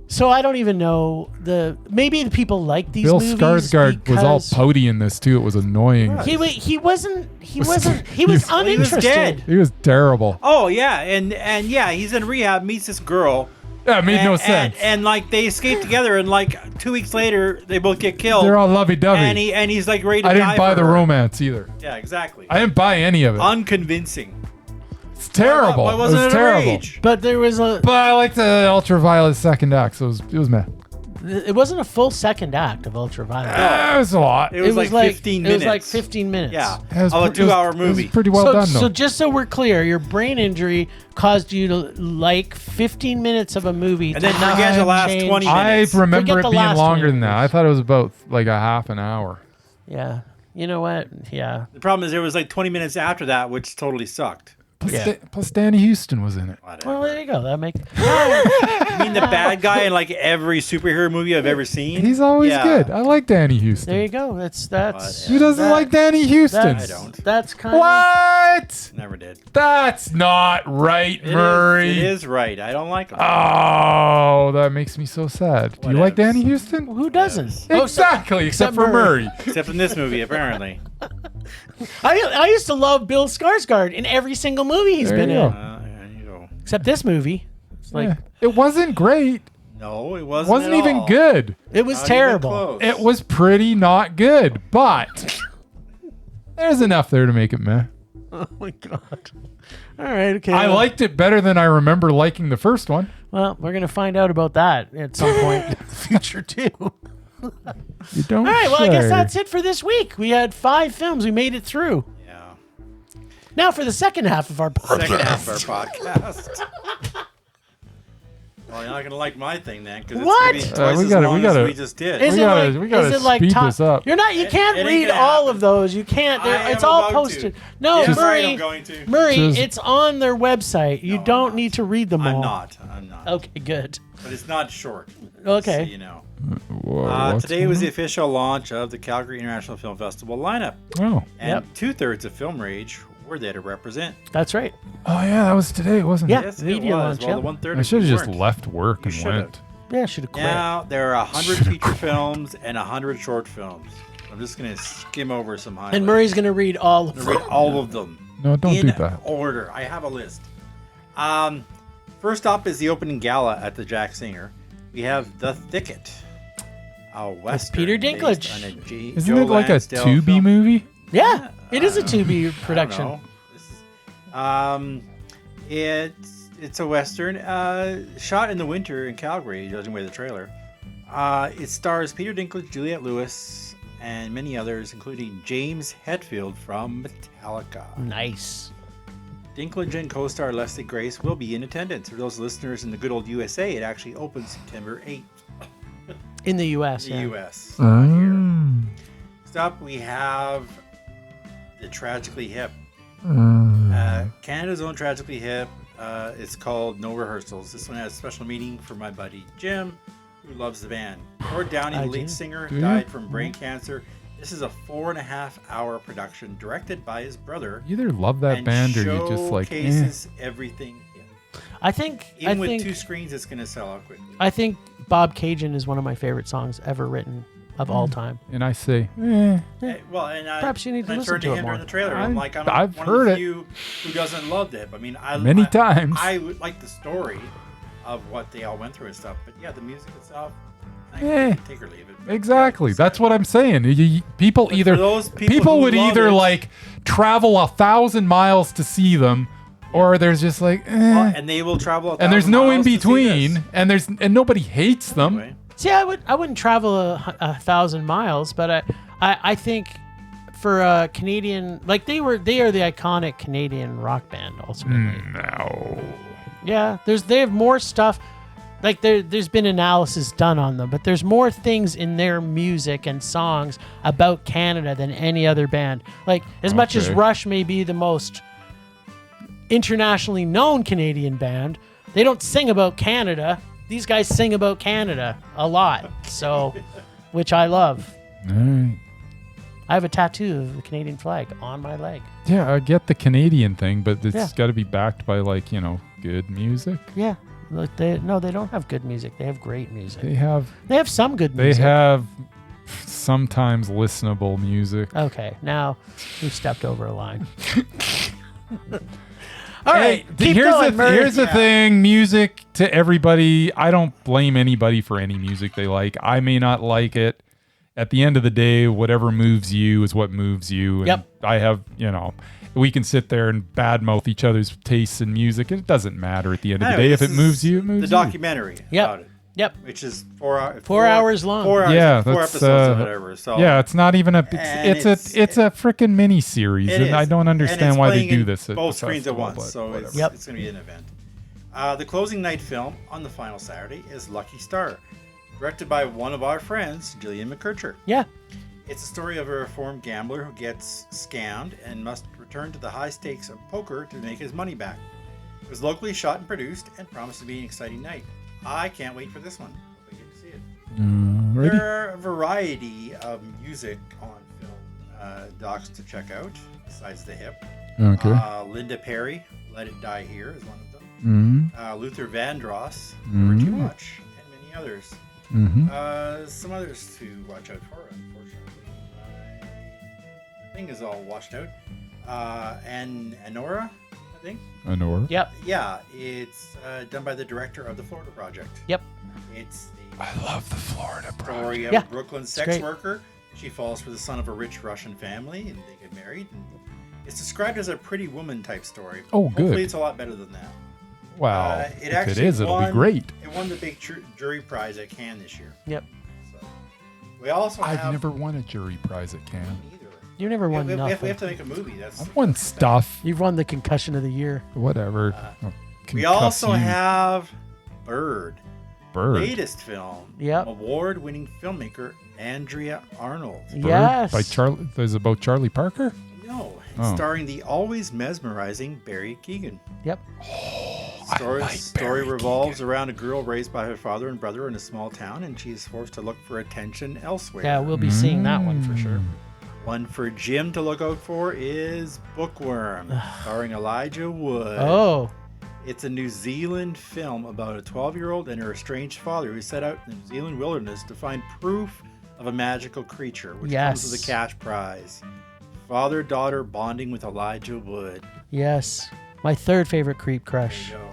so I don't even know maybe the people like these Bill movies. Skarsgard was all because pouty in this too. It was annoying. He wasn't. He was He was uninterested. dead. He was terrible. Oh, yeah, and yeah, he's in rehab, meets this girl Yeah, it made no sense. And like they escape together, and like 2 weeks later, they both get killed. They're all lovey-dovey. And he's like ready to die. I didn't buy for the her. romance either. Yeah, exactly. I didn't buy any of it. Unconvincing. It's terrible. Why It wasn't was it a terrible. rage? But there was a. But I liked the ultraviolet second act, so it was meh. It wasn't a full second act of Ultraviolet. It was a lot. It was like 15 minutes. It was like 15 minutes. Yeah. It was Of a pre- it was- 2-hour It movie. was pretty well done, though. So just so we're clear, your brain injury caused you to like 15 minutes of a movie. And then to not forget the last change- 20 I minutes. remember Forget it the being last longer 20 than that. I thought it was about like a half an hour. Yeah. You know what? Yeah. The problem is there was like 20 minutes after that, which totally sucked. Plus, Yeah. plus Danny Houston was in it. Well, there you go. That makes. I mean, the bad guy in like every superhero movie I've ever seen. He's always Yeah. good. I like Danny Houston. There you go. That's. Who doesn't that- like Danny Houston? I don't. That's kind of. What? Never did. That's not right, Murray. It is right. I don't like him. Oh, that makes me so sad. Do you like Whatevs. Danny Houston? Who doesn't? Yes. Oh, so- Exactly, except for Murray. Except in this movie, apparently. I used to love Bill Skarsgard in every single movie he's There been you in, go. There you go. except this movie. It's like Yeah. It wasn't great. No, it It wasn't. wasn't at even all. good. it was Not even terrible. close. It was pretty not good, but there's enough there to make it meh. Oh my god! All right, okay. I liked it better than I remember liking the first one. Well, we're gonna find out about that at some point in the future too. You don't. All right. Well, I guess say. that's it for this week. We had 5 films. We made it through. Yeah. Now for the second half of our podcast. Second half of our podcast. Well, you're not gonna like my thing then, because it's What? gonna be twice we as gotta- long we gotta- as we just did. Is We it gotta- like? we gotta Is it like speed top? this up. You're not. You can't it ain't read gonna all happen. of those. You can't. I am It's all about posted. to. No, Yes, Murray. I'm going to. Murray, Just- it's on their website. You No, I'm don't not. need to read them all. I'm not. Okay, good. But it's not short. Okay. So, you know. Whoa, what's Today was the going official launch of the Calgary International Film Festival lineup. on? Oh. And Yep. 2/3 of Film Rage were there to represent. That's right. Oh yeah, that was today, wasn't Yeah. it? Yes, media it was. launch, Well, yeah. the 1/3 I should have just weren't. left work You and should've. went. Yeah, should have quit. Now, there are 100 feature films and 100 short films. I'm just going to skim over some highlights. And Murray's gonna read all of I'm them. gonna read all of them. No, don't in do that. order. I have a list. First up is the opening gala at the Jack Singer. We have The Thicket, a western Peter based Dinklage. on a Isn't Joe it like a Lansdale Tubi film. movie? Yeah, it is a 2B I don't production. know. It's a western shot in the winter in Calgary, judging by the trailer. It stars Peter Dinklage, Juliette Lewis, and many others, including James Hetfield from Metallica. Nice. Dinklage and co-star Leslie Grace will be in attendance. For those listeners in the good old USA, it actually opens September 8th In the U.S. in the yeah. US. Not here. Mm. Next up, we have the Tragically Hip. Canada's own Tragically Hip. It's called No Rehearsals. This one has a special meaning for my buddy Jim, who loves the band. Gord Downey, I the do. lead singer, Do you? died from brain cancer. This is a 4.5-hour production directed by his brother. You either love that and band or you just like. showcases everything. I think. Even I with think. 2 screens, it's going to sell out quickly. I think Bob Cajun is one of my favorite songs ever written of all time. And I say, Well, and Perhaps you need to I listen turned to to it him more. during the trailer. I'm like, I'm I've one heard of the it. few who doesn't love it. I mean, Many times. I would like the story of what they all went through and stuff. But yeah, the music itself, I Eh. can take or leave it. But exactly. it's That's good. what I'm saying. People But for either those people people who would love either it- like travel 1,000 miles to see them, or there's just like, Well, and they will travel. and there's no in 1,000 miles to see between, this. and nobody hates them. Anyway. See, I wouldn't travel a 1,000 miles, but I think for a Canadian, like they are the iconic Canadian rock band ultimately. No. Yeah, they have more stuff. Like there's been analysis done on them, but there's more things in their music and songs about Canada than any other band. Like as much as Okay. Rush may be the most internationally known Canadian band, they don't sing about Canada. These guys sing about Canada a lot. So, which I love. All right. I have a tattoo of the Canadian flag on my leg. Yeah, I get the Canadian thing, but it's Yeah. got to be backed by like good music. Yeah. Like they don't have good music. They have great music. They have some good they music. have sometimes listenable music. Okay, now we've stepped over a line. All right, keep here's going, Murray. here's the thing. Music to everybody. I don't blame anybody for any music they like. I may not like it. At the end of the day, whatever moves you is what moves you. And Yep. I have, we can sit there and badmouth each other's tastes in music. It doesn't matter at the end of the day. If it moves you, it moves the you. documentary Yep. about it. Yep. Which is 4 hours. 4 hours long. 4 hours. Yeah, 4 that's, episodes or whatever. So Yeah, it's not even a. And It's a freaking mini series, it and is. I don't And understand it's why they playing do in this. At both the screens at festival, once, but so whatever. it's Yep. going to be an event. The closing night film on the final Saturday is Lucky Star, directed by one of our friends, Gillian McKercher. Yeah. It's a story of a reformed gambler who gets scammed and must return to the high stakes of poker to make his money back. It was locally shot and produced and promised to be an exciting night. I can't wait for this one. Hope I get to see it. Ready? There are a variety of music on film docs to check out, besides The Hip. Okay. Linda Perry, Let It Die Here is one of them. Luther Vandross, Never Too Much, and many others. Some others to watch out for, unfortunately. My thing is all washed out. And Anora, I think. Honor. Yep. Yeah, it's done by the director of the Florida Project. Yep. It's the I love the Florida story of Yeah, a Brooklyn it's sex great. worker. She falls for the son of a rich Russian family, and they get married. And it's described as a Pretty Woman type story. Oh, good. Hopefully, it's a lot better than that. Wow. It If it actually is, it'll be won- great. It won the big jury prize at Cannes this year. Yep. So we also I've have never won a jury prize at Cannes. either. You never won We nothing. have to make a movie. That's I've won stuff. You've won the concussion of the year. Whatever. I'll we concuss also you, have Bird. Bird. Latest film. Yep. Award-winning filmmaker Andrea Arnold. Bird Yes. by Charlie. Is it about Charlie Parker? No, it's Oh. starring the always mesmerizing Barry Keoghan. Yep. Story like Barry revolves around a girl raised by her father and brother in a small town, and she is forced to look for attention elsewhere. Yeah, we'll be seeing that one for sure. One for Jim to look out for is Bookworm, starring Elijah Wood. Oh. It's a New Zealand film about a 12-year-old and her estranged father who set out in the New Zealand wilderness to find proof of a magical creature, which comes with a cash prize. Father-daughter bonding with Elijah Wood. Yes. My third favorite creep crush. There you go.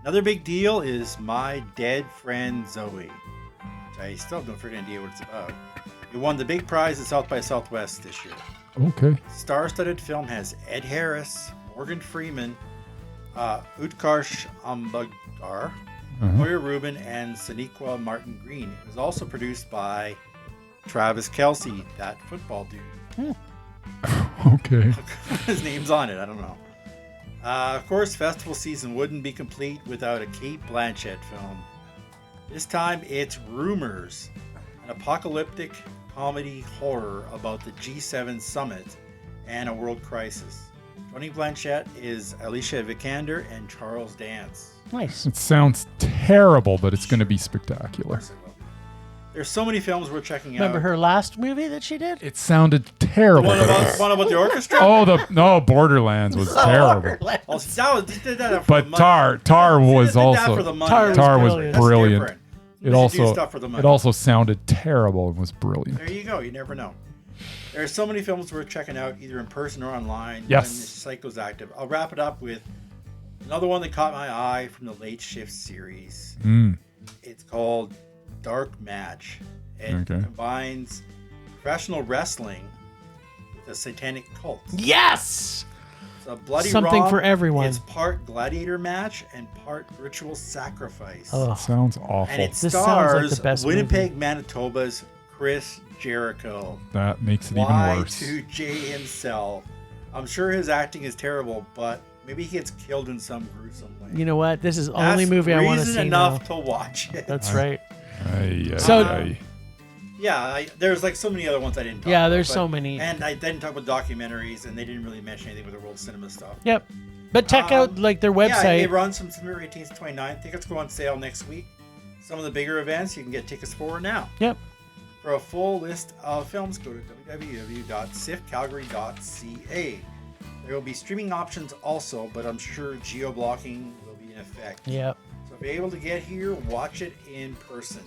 Another big deal is My Dead Friend Zoe, which I still have no freaking idea what it's about. It won the big prize at South by Southwest this year. Okay. Star-studded film has Ed Harris, Morgan Freeman, Utkarsh Ambudkar, Moira Rubin, and Sonequa Martin Green. It was also produced by Travis Kelce, that football dude. Okay. His name's on it. I don't know. Of course, festival season wouldn't be complete without a Kate Blanchett film. This time, it's Rumors, an apocalyptic comedy horror about the G7 summit and a world crisis. Joining Blanchett is Alicia Vikander and Charles Dance. Nice. It sounds terrible, but it's going to be spectacular. There's so many films we're checking Remember out. her last movie that she did? It sounded terrible. One but it about, was- one about the orchestra? Borderlands was terrible. Oh, did that for But the money. Tar was Did that also for the money. Tar Tar was brilliant. That's brilliant. different. It They should do also stuff for the money. it also sounded terrible and was brilliant. There you go. You never know. There are so many films worth checking out, either in person or online. Yes. When the site goes active. I'll wrap it up with another one that caught my eye from the Late Shift series. It's called Dark Match. It combines professional wrestling with a satanic cult. Yes! It's a bloody Something romp. for everyone. It's part gladiator match and part ritual sacrifice. Oh, Sounds awful. And it This sounds like stars the best Winnipeg, Manitoba's Chris Jericho. That makes it even worse. Y2J himself. I'm sure his acting is terrible, but maybe he gets killed in some gruesome way. you know what? This is the only That's movie I want to reason see enough now. to watch it. That's right. Ay, So- ay. Yeah, there's like so many other ones I didn't talk about. Yeah, there's but- so many. And I didn't talk about documentaries, and they didn't really mention anything with the world cinema stuff. Yep. But check out like their Yeah, website. it runs from September 18th to 29th. Tickets go on sale next week. Some of the bigger events you can get tickets for now. Yep. For a full list of films, go to www.sifcalgary.ca. There will be streaming options also, but I'm sure geo-blocking will be in effect. Yep. So if you're able to get here, watch it in person.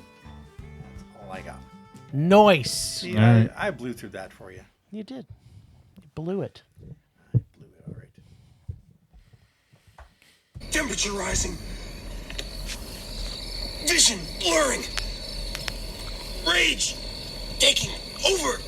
That's all I got. Nice. See, All right. I blew through that for you. You did. You blew it. Blew it, all right. Temperature rising. Vision blurring. Rage taking over.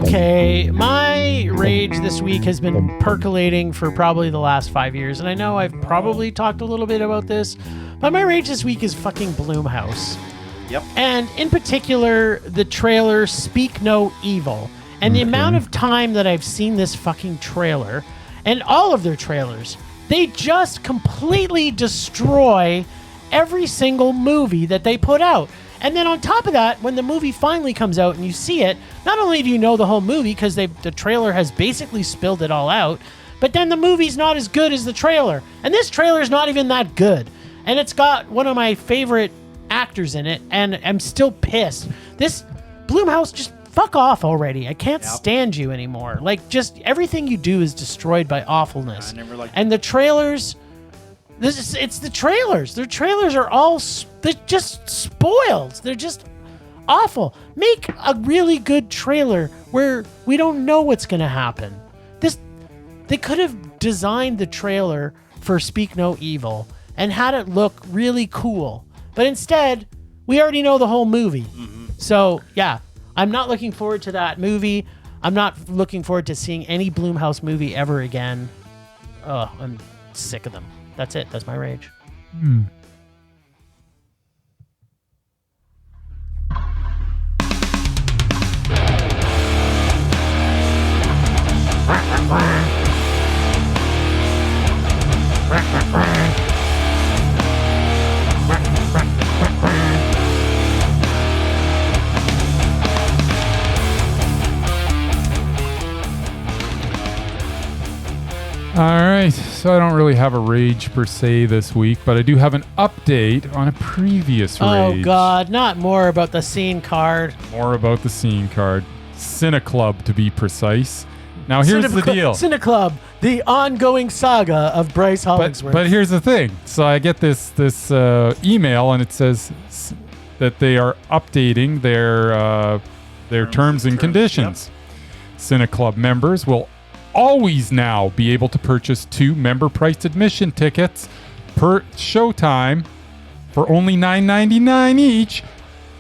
Okay, my rage this week has been percolating for probably the last 5 years, and I know I've probably talked a little bit about this, but my rage this week is fucking Blumhouse. Yep. And in particular, the trailer Speak No Evil. And the amount of time that I've seen this fucking trailer, and all of their trailers, they just completely destroy every single movie that they put out. And then on top of that, when the movie finally comes out and you see it, not only do you know the whole movie because the trailer has basically spilled it all out, but then the movie's not as good as the trailer. And this trailer's not even that good. And it's got one of my favorite actors in it, and I'm still pissed. This Blumhouse, just fuck off already. I can't stand you anymore. Like, just everything you do is destroyed by awfulness. I never liked and the trailers... It's the trailers. Their trailers are all... They're just spoiled. They're just awful. Make a really good trailer where we don't know what's going to happen. They could have designed the trailer for Speak No Evil and had it look really cool. But instead, we already know the whole movie. Mm-hmm. So, yeah, I'm not looking forward to that movie. I'm not looking forward to seeing any Blumhouse movie ever again. Ugh, I'm sick of them. That's it. That's my rage. All right, so I don't really have a rage per se this week, but I do have an update on a previous rage. Oh, God, not more about the scene card. More about the scene card. Cineclub, to be precise. Now, here's the deal. Cineclub, the ongoing saga of Bryce Hollingsworth. But here's the thing. So I get this email, and it says that they are updating their terms and conditions. Yep. Cineclub members will always now be able to purchase 2 member-priced admission tickets per showtime for only $9.99 each,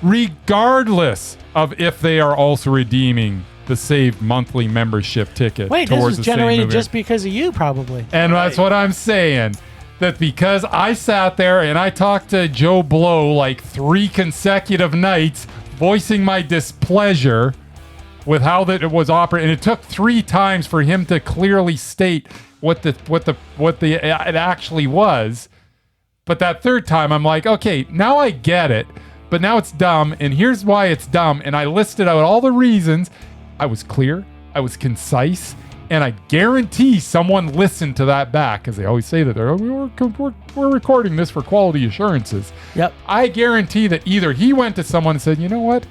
regardless of if they are also redeeming the saved monthly membership ticket. Wait, this was generated just because of you, probably. And that's what I'm saying. That because I sat there and I talked to Joe Blow like 3 consecutive nights, voicing my displeasure with how that it was operating, and it took 3 times for him to clearly state what it actually was. But that 3rd time, I'm like, okay, now I get it, but now it's dumb, and here's why it's dumb. And I listed out all the reasons. I was clear, I was concise, and I guarantee someone listened to that back, because they always say that we're recording this for quality assurances. Yep. I guarantee that either he went to someone and said, you know what?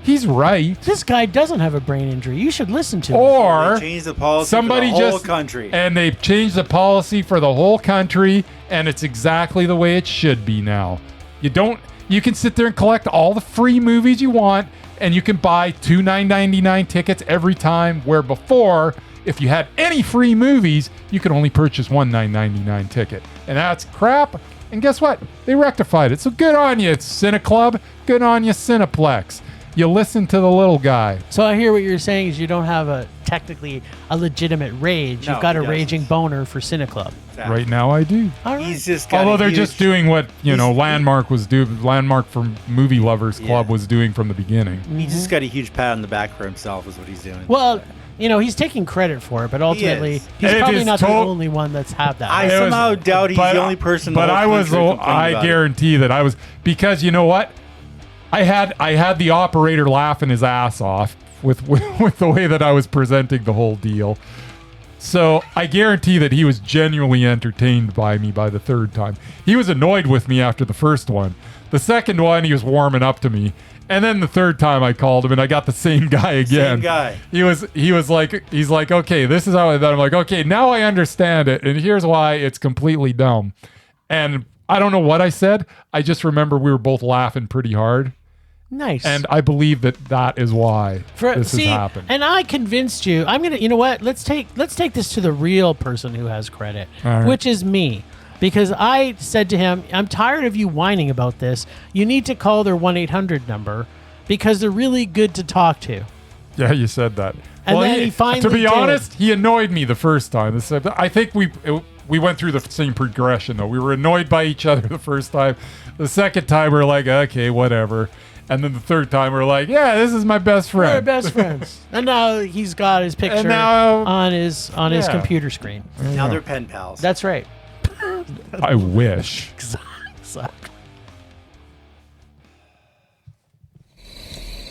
He's right. This guy doesn't have a brain injury. You should listen to him. Or they changed the policy somebody for the whole just country. And they've changed the policy for the whole country, and it's exactly the way it should be now. You can sit there and collect all the free movies you want, and you can buy 2 $9.99 tickets every time, where before, if you had any free movies, you could only purchase 1 $9.99 ticket. And that's crap. And guess what? They rectified it. So good on you, Cineclub. Good on you, Cineplex. You listen to the little guy. So I hear what you're saying is you don't have technically a legitimate rage. No, You've got a he doesn't. raging boner for Cineclub. Exactly. Right now I do. All right. He's just got Although a they're huge- just doing what, Landmark was doing. Landmark from Movie Lovers Club was doing from the beginning. He just got a huge pat on the back for himself, is what he's doing. Well, he's taking credit for it, but ultimately is. he's It probably is not the only one that's had that. I somehow doubt he's the only person. But in the whole country to complain I about it. guarantee that I was, because you know what? I had the operator laughing his ass off with the way that I was presenting the whole deal. So I guarantee that he was genuinely entertained by me by the 3rd time. He was annoyed with me after the first one, The second one, he was warming up to me. And then the third time I called him and I got the same guy again. Same guy. He's like, okay, this is how I thought. I'm like, okay, now I understand it. And here's why it's completely dumb. And I don't know what I said. I just remember we were both laughing pretty hard. Nice. And I believe that is why this has happened. And I convinced you. I'm gonna. You know what? Let's take this to the real person who has credit, All right. which is me. Because I said to him, I'm tired of you whining about this. You need to call their 1-800 number because they're really good to talk to. Yeah, you said that. And then he finally to be did. honest, he annoyed me the first time. I think we went through the same progression, though. We were annoyed by each other the first time. The second time, we were like, okay, whatever. And then the third time, we're like, yeah, this is my best friend. We're best friends. And now he's got his picture now- on his computer screen. Now they're pen pals. That's right. I wish. Exactly.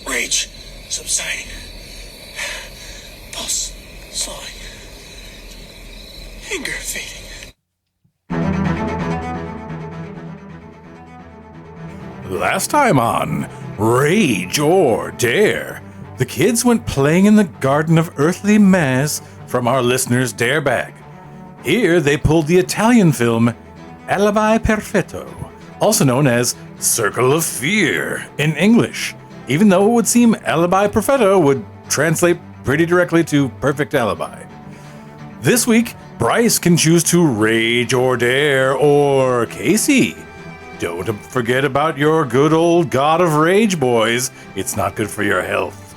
Rage subsiding. Pulse slowing. Anger fading. Last time on Rage or Dare, the kids went playing in the garden of earthly mess from our listeners' dare bag. Here they pulled the Italian film Alibi Perfetto, also known as Circle of Fear in English, even though it would seem Alibi Perfetto would translate pretty directly to Perfect Alibi. This week, Bryce can choose to rage or dare, or Casey. Don't forget about your good old God of Rage, boys. It's not good for your health.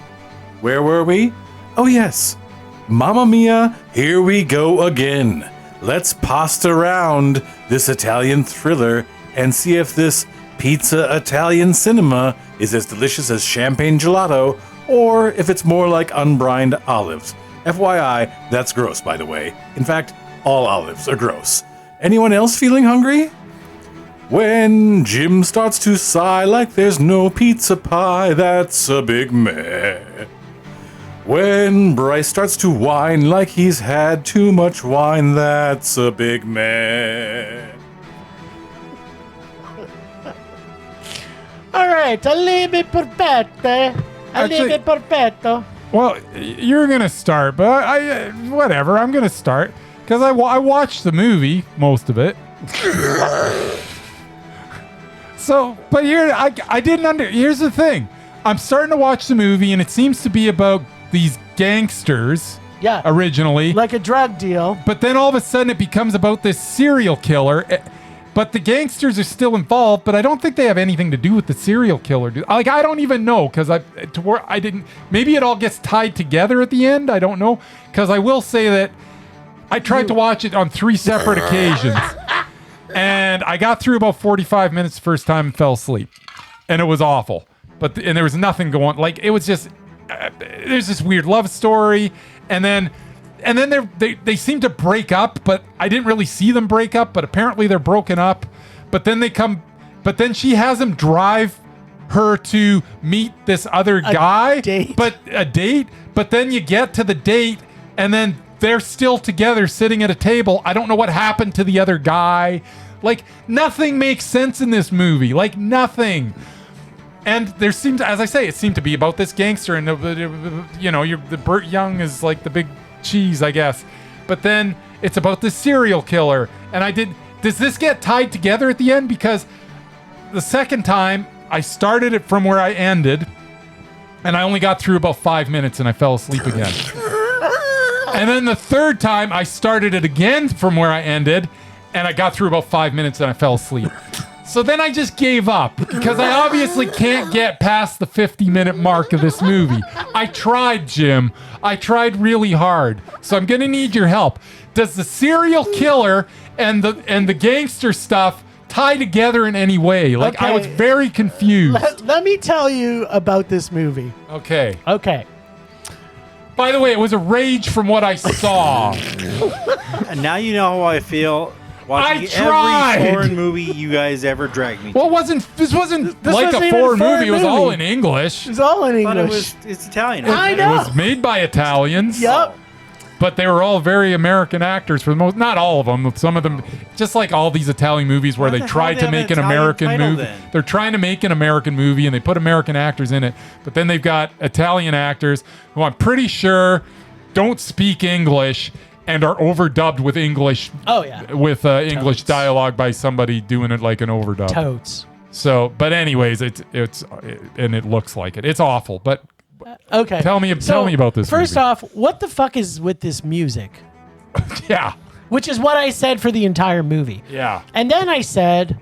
Where were we? Oh yes. Mamma mia, here we go again. Let's pasta around this Italian thriller and see if this pizza Italian cinema is as delicious as champagne gelato or if it's more like unbrined olives. FYI, that's gross, by the way. In fact, all olives are gross. Anyone else feeling hungry? When Jim starts to sigh like there's no pizza pie, that's a big meh. When Bryce starts to whine like he's had too much wine, that's a big meh. All right. Alibi Perfetto. Alibi Perfetto. Well, you're going to start, but I whatever. I'm going to start because I watched the movie, most of it. So, but here, I didn't here's the thing. I'm starting to watch the movie, and it seems to be about these gangsters Yeah. originally. Like a drug deal. But then all of a sudden it becomes about this serial killer. But the gangsters are still involved, but I don't think they have anything to do with the serial killer. Like, I don't even know, because I didn't. Maybe it all gets tied together at the end. I don't know. Because I will say that I tried to watch it on 3 separate occasions. And I got through about 45 minutes the first time and fell asleep. And it was awful. And there was nothing going. Like, it was just. There's this weird love story. And then they seem to break up, but I didn't really see them break up, but apparently they're broken up. But then she has him drive her to meet this other guy. Date. But then you get to the date and then they're still together sitting at a table. I don't know what happened to the other guy. Like, nothing makes sense in this movie. Like, nothing. And there seems, as I say, it seemed to be about this gangster, and the Burt Young is like the big cheese, I guess. But then it's about this serial killer, and does this get tied together at the end? Because the second time I started it from where I ended, and I only got through about 5 minutes, and I fell asleep again. And then the third time I started it again from where I ended, and I got through about 5 minutes, and I fell asleep. So then I just gave up because I obviously can't get past the 50-minute mark of this movie. I tried, Jim. I tried really hard. So I'm going to need your help. Does the serial killer and the gangster stuff tie together in any way? Like, Okay. I was very confused. Let me tell you about this movie. Okay. Okay. By the way, it was a rage from what I saw. And now you know how I feel watching tried. every foreign movie you guys ever dragged me to. Well, this wasn't This like wasn't a even a foreign foreign movie. It was all movie. in English. It's all in I thought English. it's Italian. I It know. was made by Italians. Yep. but they were all very American actors for the most. Not all of them. Some of them, just like all these Italian movies where Why they the tried hell to they have make an an Italian American title movie. then? They're trying to make an American movie, and they put American actors in it. But then they've got Italian actors who I'm pretty sure don't speak English and are overdubbed with English. Oh, yeah. With English Totes. dialogue by somebody doing it like an overdub. Totes. So, but anyways, it's and it looks like it. It's awful. But Okay. tell me about this. First movie. off, what the fuck is with this music? Yeah. Which is what I said for the entire movie. Yeah. And then I said,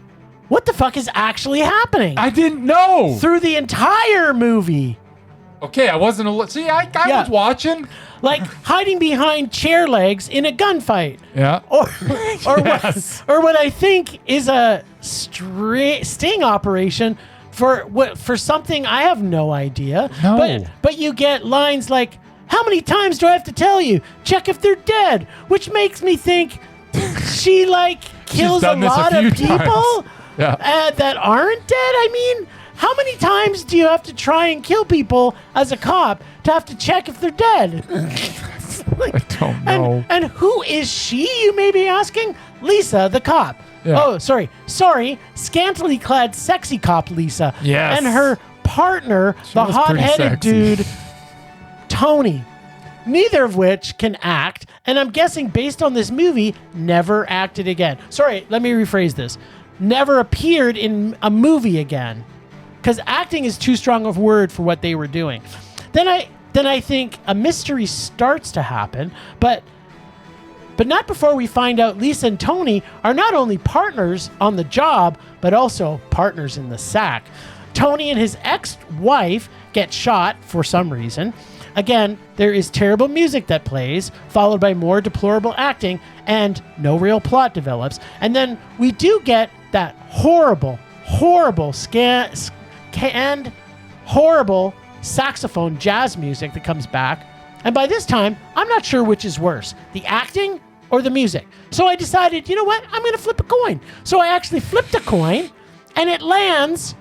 what the fuck is actually happening I didn't know. through the entire movie? Okay, I wasn't. See, I Yeah. was watching. Like hiding behind chair legs in a gunfight. Yeah. Or Yes. what I think is a sting operation for something I have no idea. No. But you get lines like, how many times do I have to tell you? Check if they're dead. Which makes me think she kills a done this a lot few of people times. Yeah. that aren't dead. I mean, how many times do you have to try and kill people as a cop to have to check if they're dead? I don't know. And who is she, you may be asking? Lisa, the cop. Yeah. Oh, sorry, scantily clad sexy cop Lisa. Yes. And her partner, the was pretty hot-headed sexy. dude, Tony. Neither of which can act, and I'm guessing based on this movie, never acted again. Sorry, let me rephrase this. Never appeared in a movie again. Because acting is too strong of a word for what they were doing. Then I think a mystery starts to happen, but not before we find out Lisa and Tony are not only partners on the job, but also partners in the sack. Tony and his ex-wife get shot for some reason. Again, there is terrible music that plays, followed by more deplorable acting, and no real plot develops. And then we do get that horrible and horrible saxophone jazz music that comes back. And by this time, I'm not sure which is worse, the acting or the music. So I decided, you know what? I'm going to flip a coin. So I actually flipped a coin, and it lands.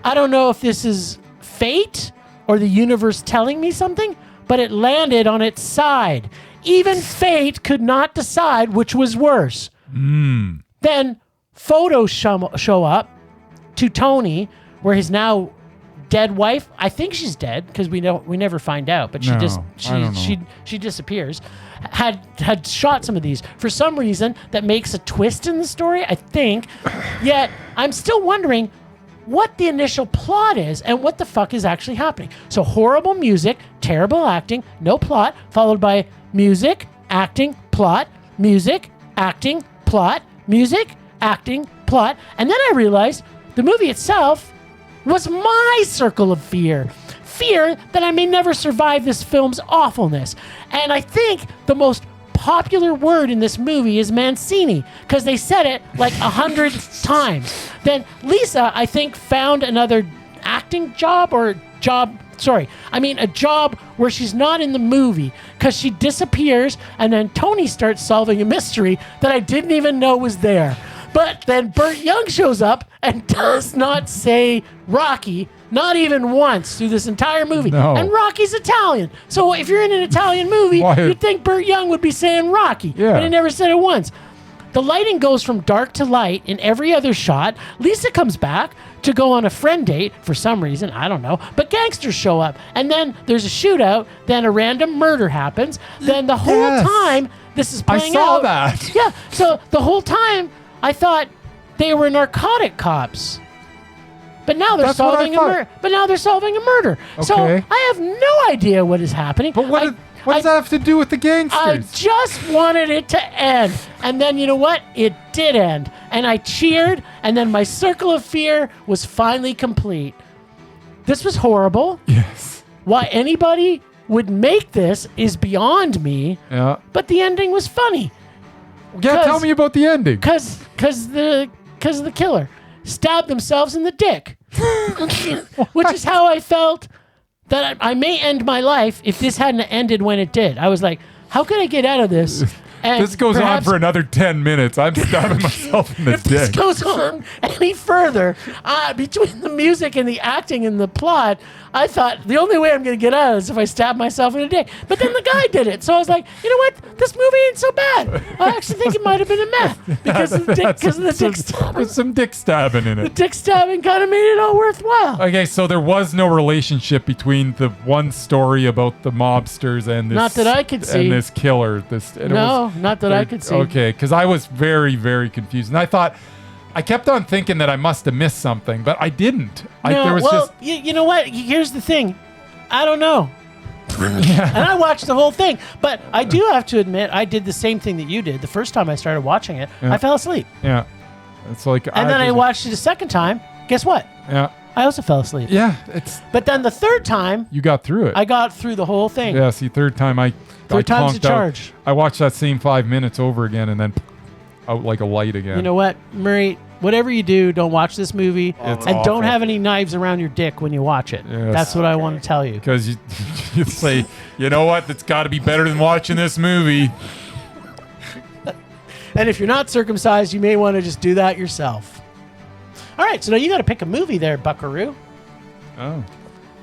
I don't know if this is fate or the universe telling me something, but it landed on its side. Even fate could not decide which was worse. Then photos show up to Tony, where his now dead wife, I think she's dead because we never find out, but I don't know. she disappears, had shot some of these for some reason that makes a twist in the story, I think. Yet I'm still wondering what the initial plot is and what the fuck is actually happening. So horrible music, terrible acting, no plot, followed by music, acting, plot, music, acting, plot, music, acting, plot. And then I realized the movie itself was my circle of fear. Fear that I may never survive this film's awfulness. And I think the most popular word in this movie is Mancini, because they said it like 100 times. Then Lisa, I think, found another acting job a job where she's not in the movie, because she disappears, and then Tony starts solving a mystery that I didn't even know was there. But then Burt Young shows up and does not say Rocky, not even once through this entire movie. No. And Rocky's Italian. So if you're in an Italian movie, Why- you'd think Burt Young would be saying Rocky. Yeah. But he never said it once. The lighting goes from dark to light in every other shot. Lisa comes back to go on a friend date for some reason. I don't know. But gangsters show up. And then there's a shootout. Then a random murder happens. Then the whole Yes. time this is I playing saw out. that. Yeah. So the whole time I thought they were narcotic cops. But now they're That's what I solving a thought. murder. But now they're solving a murder. So Okay. I have no idea what is happening. But what does that have to do with the I gangsters? just wanted it to end. And then you know what? It did end. And I cheered, and then my circle of fear was finally complete. This was horrible. Yes. Why anybody would make this is beyond me, Yeah. but the ending was funny. Yeah. Tell me about the ending. Cause the killer stabbed themselves in the dick. Which is how I felt that I may end my life if this hadn't ended when it did. I was like, how could I get out of this And This goes on perhaps for another 10 minutes. I'm stabbing myself in the if this dick. goes on any further, between the music and the acting and the plot, I thought the only way I'm going to get out of it is if I stab myself in the dick. But then the guy did it. So I was like, you know what? This movie ain't so bad. I actually think it might have been a myth because of the dick stabbing. There's some dick stabbing in The it. dick stabbing kind of made it all worthwhile. Okay, so there was no relationship between the one story about the mobsters and this. Not that I could see. And this killer. No, not that I could see. Okay, because I was very, very confused, and I kept on thinking that I must have missed something, but I didn't. You know what? Here's the thing. I don't know. And I watched the whole thing. But I do have to admit, I did the same thing that you did. The first time I started watching it, I fell asleep. Yeah, it's like. And then I watched it a second time. Guess what? Yeah. I also fell asleep. Yeah, it's. But then the third time, You got through it. I got through the whole thing. Yeah, see, third time I Third time's conked the out. charge. I watched that same 5 minutes over again and then out like a light again. You know what, Murray? Whatever you do, don't watch this movie. It's and don't awful. have any knives around your dick when you watch it. Yes. That's what I want to tell you. Because you say, you know what, that's got to be better than watching this movie. And if you're not circumcised, you may want to just do that yourself. All right, so now you got to pick a movie there, Buckaroo. Oh.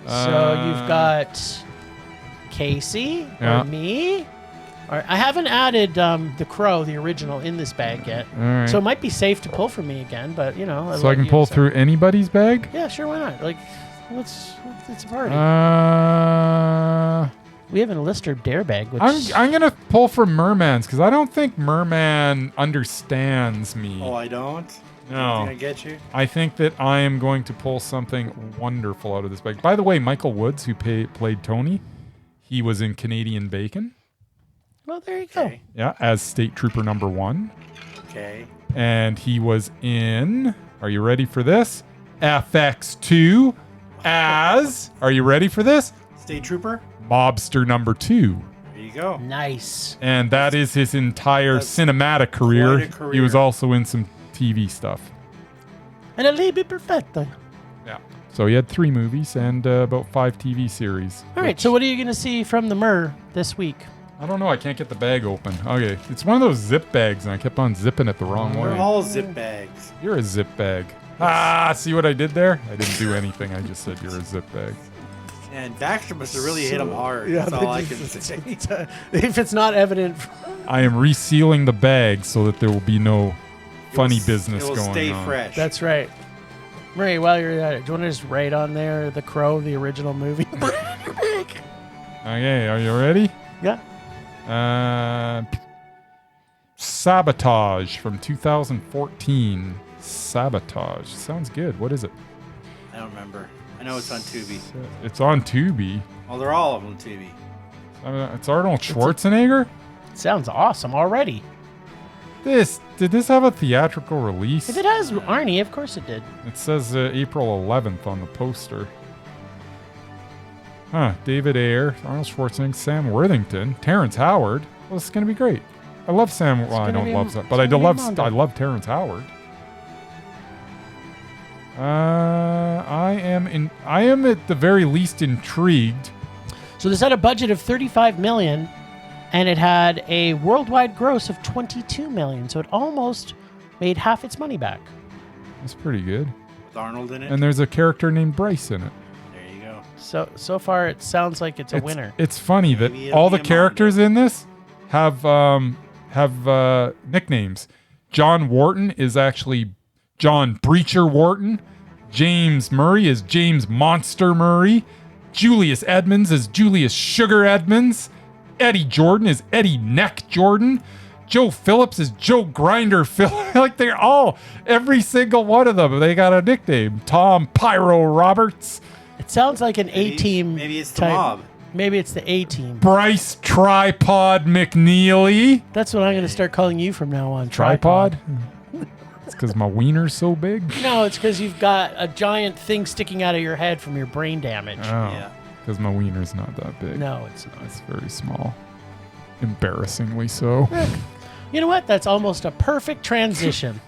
So you've got Casey Yeah. or me. Or I haven't added The Crow, the original, in this bag yet. All right. So it might be safe to pull from me again, but you know. So I can pull through anybody's bag? Yeah, sure, why not? Like, it's a party. We have an Lister Dare bag, which I'm going to pull from Murman's because I don't think Murman understands me. Oh, I don't? No. Think I get you? I think that I am going to pull something wonderful out of this bag. By the way, Michael Woods, who played Tony, he was in Canadian Bacon. well, there you go. Okay. Yeah, as State Trooper number 1. Okay. And he was in, are you ready for this? FX2 as, are you ready for this? State Trooper? Mobster number 2. There you go. Nice. And that is his entire That's cinematic career. quite a career. He was also in some TV stuff. And Alibi Perfetto. Yeah. So he had 3 movies and about 5 TV series. All right, so what are you going to see from the Mur this week? I don't know. I can't get the bag open. Okay. It's one of those zip bags, and I kept on zipping it the wrong We're way. all zip bags. You're a zip bag. See what I did there? I didn't do anything. I just said you're a zip bag. And Baxter must have really hit him hard. Yeah, That's all I can say. If it's not evident. I am resealing the bag so that there will be no funny business It will going stay on. fresh. That's right. Murray, while you're at it, do you want to just write on there The Crow, the original movie? Okay, are you ready? Yeah. Sabotage from 2014. Sabotage. Sounds good. What is it? I don't remember. I know it's on Tubi. It's on Tubi. Well, they're all of them Tubi. It's Arnold Schwarzenegger? Sounds awesome already. Did this have a theatrical release? If it has Arnie, of course it did. It says April 11th on the poster. Huh. David Ayer, Arnold Schwarzenegger, Sam Worthington, Terrence Howard. Well, this is going to be great. I love Sam. Well, I gonna don't be- love Sam, it's but I do gonna love. be Mondo. I love Terrence Howard. I am at the very least intrigued. So this had a budget of $35 million, and it had a worldwide gross of $22 million. So it almost made half its money back. It's pretty good. With Arnold in it. And there's a character named Bryce in it. There you go. So far, it sounds like it's a winner. It's funny that Maybe it'll all be the a characters in this have nicknames. John Wharton is actually John Breacher Wharton. James Murray is James Monster Murray. Julius Edmonds is Julius Sugar Edmonds. Eddie Jordan is Eddie Neck Jordan. Joe Phillips is Joe Grinder Phillips. Like they're all, every single one of them, they got a nickname. Tom Pyro Roberts. It sounds like an A-team. Maybe it's the type. mob. Maybe it's the A-team. Bryce Tripod McNeely. That's what I'm going to start calling you from now on. Tripod? It's because my wiener's so big. No, it's because you've got a giant thing sticking out of your head from your brain damage. Oh, Yeah. because my wiener's not that big. No, it's not. It's very small. Embarrassingly so. You know what? That's almost a perfect transition.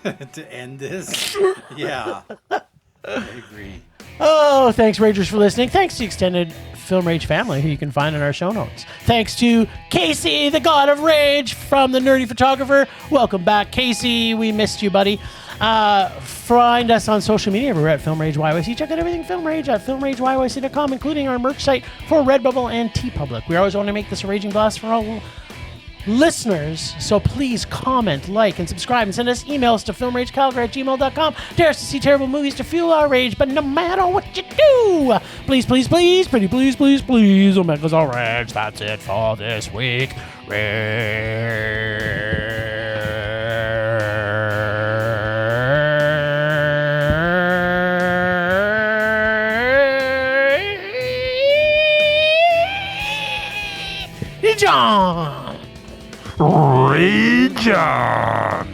To end this? Yeah. I agree. Oh, thanks, Ragers, for listening. Thanks to the extended Film Rage family, who you can find in our show notes. Thanks to Casey, the God of Rage, from the Nerdy Photographer. Welcome back, Casey. We missed you, buddy. Find us on social media. We're at Film Rage YYC. Check out everything Film Rage at filmrageyyc.com, including our merch site for Redbubble and TeePublic. We always want to make this a raging blast for all listeners, so please comment, like, and subscribe, and send us emails to filmragecalgary@gmail.com. Dare us to see terrible movies to fuel our rage, but no matter what you do, please, please, please, pretty please, please, please, Omega's all rage. That's it for this week. John. Rage on!